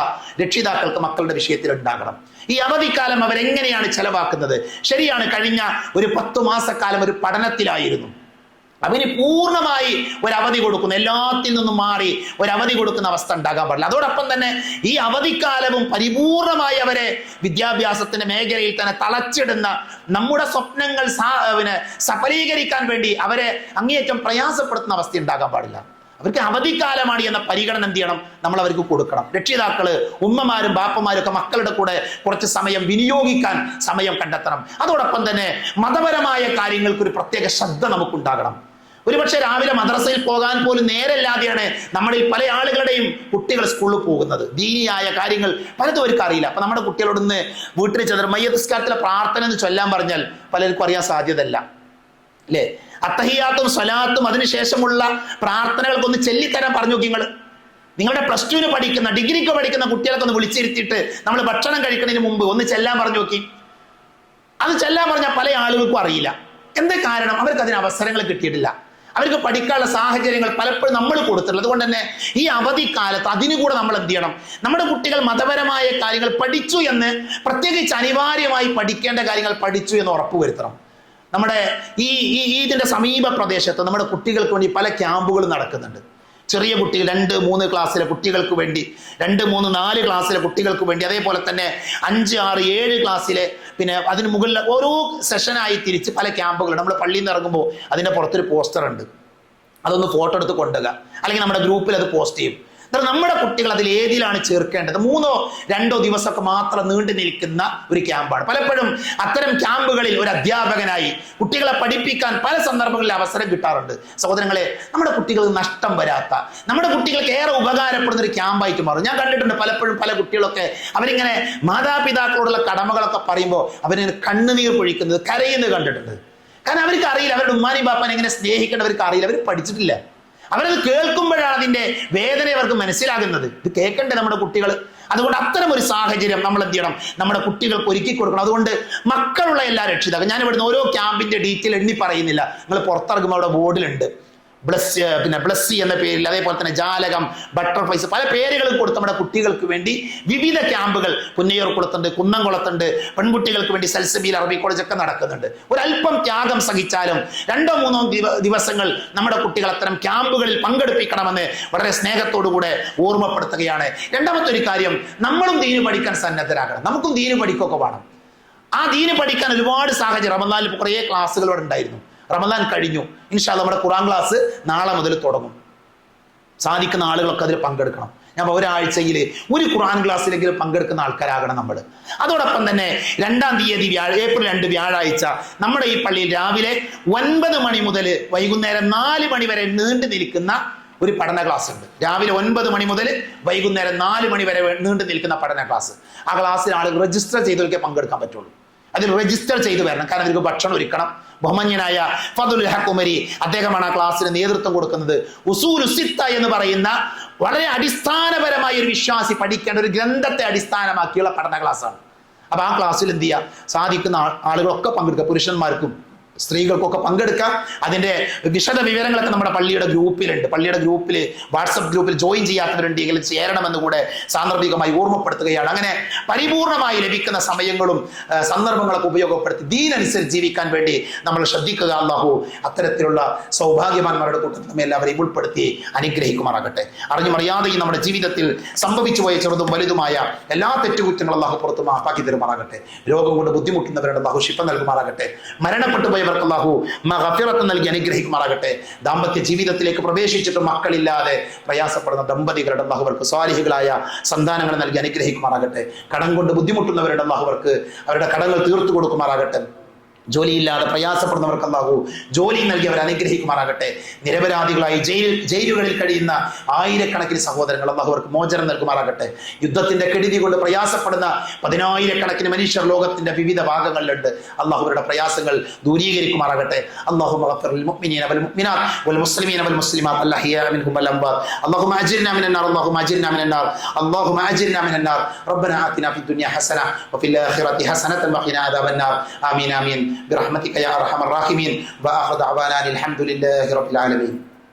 Speaker 1: രക്ഷിതാക്കൾക്ക് മക്കളുടെ വിഷയത്തിൽ ഉണ്ടാകണം. ഈ അവധിക്കാലം അവരെങ്ങനെയാണ് ചെലവാക്കുന്നത്? ശരിയാണ്, കഴിഞ്ഞ ഒരു 10 മാസക്കാലം ഒരു പഠനത്തിലായിരുന്നു. അവന് പൂർണ്ണമായി ഒരു അവധി കൊടുക്കുന്നു, എല്ലാത്തിൽ നിന്നും മാറി ഒരു അവധി കൊടുക്കുന്ന അവസ്ഥ ഉണ്ടാകാൻ പാടില്ല. അതോടൊപ്പം തന്നെ ഈ അവധിക്കാലവും പരിപൂർണമായി അവരെ വിദ്യാഭ്യാസത്തിന്റെ മേഖലയിൽ തന്നെ തളച്ചിടുന്ന, നമ്മുടെ സ്വപ്നങ്ങൾ സഫലീകരിക്കാൻ വേണ്ടി അവരെ അങ്ങേയറ്റം പ്രയാസപ്പെടുത്തുന്ന അവസ്ഥ ഉണ്ടാകാൻ പാടില്ല. അവർക്ക് അവധിക്കാലമാണ് എന്ന പരിഗണന എന്ത് ചെയ്യണം? നമ്മൾ അവർക്ക് കൊടുക്കണം. രക്ഷിതാക്കള്, ഉമ്മമാരും ബാപ്പമാരും ഒക്കെ മക്കളുടെ കൂടെ കുറച്ച് സമയം വിനിയോഗിക്കാൻ സമയം കണ്ടെത്തണം. അതോടൊപ്പം തന്നെ മതപരമായ കാര്യങ്ങൾക്ക് ഒരു പ്രത്യേക ശ്രദ്ധ നമുക്കുണ്ടാകണം. ഒരുപക്ഷെ രാവിലെ മദ്രസയിൽ പോകാൻ പോലും നേരമില്ലാതെയാണ് നമ്മളിൽ പല ആളുകളുടെയും കുട്ടികൾ സ്കൂളിൽ പോകുന്നത്. ദീനിയായ കാര്യങ്ങൾ പലതും അവർക്ക് അറിയില്ല. അപ്പൊ നമ്മുടെ കുട്ടികളോടൊന്ന് വീട്ടിൽ ചെന്ന് മയ്യത്ത് നിസ്കാരത്തിലെ പ്രാർത്ഥന എന്ന് ചൊല്ലാൻ പറഞ്ഞാൽ പലർക്കും അറിയാൻ സാധ്യതയല്ല, അല്ലേ? അത്തഹിയാത്തും സ്വലാത്തും അതിനുശേഷമുള്ള പ്രാർത്ഥനകൾക്കൊന്ന് ചൊല്ലിത്തരാൻ പറഞ്ഞു നോക്കി. നിങ്ങളുടെ +2 പഠിക്കുന്ന, ഡിഗ്രിക്ക് പഠിക്കുന്ന കുട്ടികളൊക്കെ ഒന്ന് വിളിച്ചിരുത്തിയിട്ട് നമ്മൾ ഭക്ഷണം കഴിക്കുന്നതിന് മുമ്പ് ഒന്ന് ചെല്ലാൻ പറഞ്ഞു നോക്കി. അത് ചെല്ലാൻ പറഞ്ഞാൽ പല ആളുകൾക്കും അറിയില്ല. എന്താ കാരണം? അവർക്ക് അതിന് അവസരങ്ങൾ കിട്ടിയിട്ടില്ല. അവർക്ക് പഠിക്കാനുള്ള സാഹചര്യങ്ങൾ പലപ്പോഴും നമ്മൾ കൊടുത്തിട്ടുള്ളത്. അതുകൊണ്ട് തന്നെ ഈ അവധിക്കാലത്ത് അതിനുകൂടെ നമ്മൾ എന്ത് ചെയ്യണം? നമ്മുടെ കുട്ടികൾ മതപരമായ കാര്യങ്ങൾ പഠിച്ചു എന്ന്, പ്രത്യേകിച്ച് അനിവാര്യമായി പഠിക്കേണ്ട കാര്യങ്ങൾ പഠിച്ചു എന്ന് ഉറപ്പുവരുത്തണം. നമ്മുടെ ഇതിന്റെ സമീപ പ്രദേശത്ത് നമ്മുടെ കുട്ടികൾക്ക് വേണ്ടി പല ക്യാമ്പുകൾ നടക്കുന്നുണ്ട്. ചെറിയ കുട്ടികൾ 2, 3 ക്ലാസ്സിലെ കുട്ടികൾക്ക് വേണ്ടി, 2, 3, 4 ക്ലാസ്സിലെ കുട്ടികൾക്ക് വേണ്ടി, അതേപോലെ തന്നെ 5, 6, 7 ക്ലാസ്സിലെ, പിന്നെ അതിന് മുകളിൽ ഓരോ സെഷനായി തിരിച്ച് പല ക്യാമ്പുകൾ. നമ്മൾ പള്ളിയിൽ നിന്ന് ഇറങ്ങുമ്പോൾ അതിൻ്റെ പുറത്തൊരു പോസ്റ്റർ ഉണ്ട്, അതൊന്ന് ഫോട്ടോ എടുത്ത് കൊണ്ടുപോകുക, അല്ലെങ്കിൽ നമ്മുടെ ഗ്രൂപ്പിൽ അത് പോസ്റ്റ് ചെയ്യും. നമ്മുടെ കുട്ടികൾ അതിൽ ഏതിലാണ് ചേർക്കേണ്ടത്? 3 or 2 ദിവസമൊക്കെ മാത്രം നീണ്ടു നിൽക്കുന്ന ഒരു ക്യാമ്പാണ്. പലപ്പോഴും അത്തരം ക്യാമ്പുകളിൽ ഒരു അധ്യാപകനായി കുട്ടികളെ പഠിപ്പിക്കാൻ പല സന്ദർഭങ്ങളിൽ അവസരം കിട്ടാറുണ്ട്. സഹോദരങ്ങളെ, നമ്മുടെ കുട്ടികൾക്ക് നഷ്ടം വരാത്ത, നമ്മുടെ കുട്ടികൾക്ക് ഏറെ ഉപകാരപ്പെടുന്ന ഒരു ക്യാമ്പായിട്ട് മാറും. ഞാൻ കണ്ടിട്ടുണ്ട് പലപ്പോഴും പല കുട്ടികളൊക്കെ അവരിങ്ങനെ മാതാപിതാക്കളോടുള്ള കടമകളൊക്കെ പറയുമ്പോൾ അവരിങ്ങനെ കണ്ണുനീർ പൊഴിക്കുന്നത്, കരയുന്നത് കണ്ടിട്ടുണ്ട്. കാരണം അവർക്ക് അറിയില്ല, അവരുടെ ഉമ്മാനി ബാപ്പാനെ എങ്ങനെ സ്നേഹിക്കേണ്ടവർക്ക് അറിയില്ല, അവർ പഠിച്ചിട്ടില്ല. അവരത് കേൾക്കുമ്പോഴാണ് അതിന്റെ വേദന അവർക്ക് മനസ്സിലാകുന്നത്. ഇത് കേൾക്കണ്ടേ നമ്മുടെ കുട്ടികൾ? അതുകൊണ്ട് അത്തരം ഒരു സാഹചര്യം നമ്മൾ എന്ത് ചെയ്യണം? നമ്മുടെ കുട്ടികൾക്ക് ഒരുക്കി കൊടുക്കണം. അതുകൊണ്ട് മക്കളുള്ള എല്ലാ രക്ഷിതാക്കൾ, ഞാൻ ഇവിടുന്ന് ഓരോ ക്യാമ്പിന്റെ ഡീറ്റെയിൽ എണ്ണി പറയുന്നില്ല, നിങ്ങൾ പുറത്തിറങ്ങുമ്പോൾ അവിടെ ബോർഡിലുണ്ട്. ബ്ലസ്സി എന്ന പേരിൽ, അതേപോലെ തന്നെ ജാലകം, ബട്ടർഫ്ലൈസ്, പല പേരുകളും കൊടുത്ത് നമ്മുടെ കുട്ടികൾക്ക് വേണ്ടി വിവിധ ക്യാമ്പുകൾ പുന്നയൂർക്കുളത്തുണ്ട്, കുന്നംകുളത്തുണ്ട്. പെൺകുട്ടികൾക്ക് വേണ്ടി സൽസബീൽ അറബി കോളേജ് ഒക്കെ നടക്കുന്നുണ്ട്. ഒരല്പം ത്യാഗം സഹിച്ചാലും 2 or 3 ദിവസങ്ങൾ നമ്മുടെ കുട്ടികൾ അത്തരം ക്യാമ്പുകളിൽ പങ്കെടുപ്പിക്കണമെന്ന് വളരെ സ്നേഹത്തോടുകൂടെ ഓർമ്മപ്പെടുത്തുകയാണ്. രണ്ടാമത്തെ ഒരു കാര്യം, നമ്മളും ദീന് പഠിക്കാൻ സന്നദ്ധരാകണം. നമുക്കും ദീന് പഠിക്കൊക്കെ വേണം. ആ ദീന് പഠിക്കാൻ ഒരുപാട് സാഹചര്യം. റമദാനിൽ കുറേ ക്ലാസ്സുകളോട് ഉണ്ടായിരുന്നു. റമദാൻ കഴിഞ്ഞു, ഇൻഷാ അല്ലാഹ് നമ്മുടെ ഖുർആൻ ക്ലാസ് നാളെ മുതൽ തുടങ്ങും. സാധിക്കുന്ന ആളുകളൊക്കെ അതിൽ പങ്കെടുക്കണം. ഞാൻ ഒരാഴ്ചയിൽ ഒരു ഖുർആൻ ക്ലാസ്സിലെങ്കിലും പങ്കെടുക്കുന്ന ആൾക്കാരാകണം നമ്മൾ. അതോടൊപ്പം തന്നെ 2-ാം തീയതി ഏപ്രിൽ 2 വ്യാഴാഴ്ച നമ്മുടെ ഈ പള്ളിയിൽ രാവിലെ 9 മണി മുതൽ വൈകുന്നേരം 4 മണി വരെ നീണ്ടു നിൽക്കുന്ന ഒരു പഠന ക്ലാസ് ഉണ്ട്. രാവിലെ 9 മണി മുതൽ വൈകുന്നേരം 4 മണി വരെ നീണ്ടു നിൽക്കുന്ന പഠന ക്ലാസ്. ആ ക്ലാസ്സിൽ ആളുകൾ രജിസ്റ്റർ ചെയ്തവർക്ക് പങ്കെടുക്കാൻ പറ്റുള്ളൂ. അതിൽ രജിസ്റ്റർ ചെയ്ത് വരണം. കാരണം അവർക്ക് ഭക്ഷണം ഒരുക്കണം. ബഹുമാന്യനായ ഫദലുൽ ഹഖ് ഉമരി അദ്ദേഹമാണ് ആ ക്ലാസ്സിന് നേതൃത്വം കൊടുക്കുന്നത്. ഉസൂലു സിത്ത എന്ന് പറയുന്ന വളരെ അടിസ്ഥാനപരമായ ഒരു വിശ്വാസി പഠിക്കേണ്ട ഒരു ഗ്രന്ഥത്തെ അടിസ്ഥാനമാക്കിയുള്ള പഠന ക്ലാസ്സാണ്. അപ്പൊ ആ ക്ലാസ്സിൽ എന്ത് ചെയ്യുക? സാധിക്കുന്ന ആളുകളൊക്കെ പങ്കെടുക്കുക. പുരുഷന്മാർക്കും സ്ത്രീകൾക്കൊക്കെ പങ്കെടുക്കാം. അതിന്റെ വിശദ വിവരങ്ങളൊക്കെ നമ്മുടെ പള്ളിയുടെ ഗ്രൂപ്പിലുണ്ട്. പള്ളിയുടെ ഗ്രൂപ്പിൽ, വാട്സപ്പ് ഗ്രൂപ്പിൽ ജോയിൻ ചെയ്യാത്തവരുണ്ടെങ്കിൽ ചേരണമെന്ന് കൂടെ സാന്ദർഭികമായി ഓർമ്മപ്പെടുത്തുകയാണ്. അങ്ങനെ പരിപൂർണമായി ലഭിക്കുന്ന സമയങ്ങളും സന്ദർഭങ്ങളൊക്കെ ഉപയോഗപ്പെടുത്തി ദീനനുസരിച്ച് ജീവിക്കാൻ വേണ്ടി നമ്മൾ ശ്രദ്ധിക്കുക. അല്ലാഹു അത്തരത്തിലുള്ള സൗഭാഗ്യവാന്മാരുടെ കൂട്ടത്തിൽ നമ്മെ എല്ലാവരെയും ഉൾപ്പെടുത്തി അനുഗ്രഹിക്കുമാറാകട്ടെ. അറിഞ്ഞുമറിയാതെയും നമ്മുടെ ജീവിതത്തിൽ സംഭവിച്ചു പോയ ചെറുതും വലുതുമായ എല്ലാ തെറ്റുകുറ്റങ്ങളും അല്ലാഹു പുറത്തു മാപ്പാക്കി തരുമാറാകട്ടെ. രോഗം കൊണ്ട് ബുദ്ധിമുട്ടുന്നവരുടെ അല്ലാഹു ശിഫ നൽകുമാറാകട്ടെ. മരണപ്പെട്ടു പോയവർക്ക് അല്ലാഹു മഗ്ഫിറത്ത് നൽകി അനുഗ്രഹിക്കുമാറാകട്ടെ. ദാമ്പത്യ ജീവിതത്തിലേക്ക് പ്രവേശിച്ചിട്ട് മക്കളില്ലാതെ പ്രയാസപ്പെടുന്ന ദമ്പതികളുടെ അല്ലാഹു അവർക്ക് സ്വാലിഹികളായ സന്താനങ്ങൾ നൽകി അനുഗ്രഹിക്കുമാറാകട്ടെ. കടം കൊണ്ട് ബുദ്ധിമുട്ടുന്നവരുടെ അല്ലാഹു അവർക്ക് അവരുടെ കടങ്ങൾ തീർത്തു കൊടുക്കുമാറാകട്ടെ. ജോലിയില്ലാതെ പ്രയാസപ്പെടുന്നവർക്ക് അല്ലാഹു ജോലി നൽകി അവർ അനുഗ്രഹിക്കുമാറാകട്ടെ. നിരപരാധികളായി ജയിലുകളിൽ കഴിയുന്ന ആയിരക്കണക്കിന് സഹോദരങ്ങൾ അല്ലാഹു അവർക്ക് മോചനം നൽകുമാറാകട്ടെ. യുദ്ധത്തിന്റെ കെടുതി കൊണ്ട് പ്രയാസപ്പെടുന്ന 10,000-കണക്കിന് മനുഷ്യർ ലോകത്തിന്റെ വിവിധ ഭാഗങ്ങളിലുണ്ട്. അല്ലാഹു അവരുടെ പ്രയാസങ്ങൾ ദൂരീകരിക്കുമാറാകട്ടെ. അല്ലാഹുമ്മ ഗഫിർ ലിൽ മുഅ്മിനീന വൽ മുഅ്മിനാത്ത് വൽ മുസ്ലിമീന വൽ മുസ്ലിമാത്ത് അൽ അഹ്യാഇ മിൻഹും വൽ അംവാത്ത്. അല്ലാഹുമ്മ അജിർനാ മിനൻ നാർ അല്ലാഹുമ്മ അജിർനാ മിനൻ നാർ അല്ലാഹുമ്മ അജിർനാ മിനൻ നാർ. റബ്ബനാ ആതിനാ ഫിദ് ദുനിയ ഹസന വഫിൽ ആഖിറതി ഹസനതൻ വഖിനാ അദാബൻ നാർ. ആമീൻ ആമീൻ برحمتك يا أرحم الراحمين. وآخر دعوانا الحمد لله رب العالمين.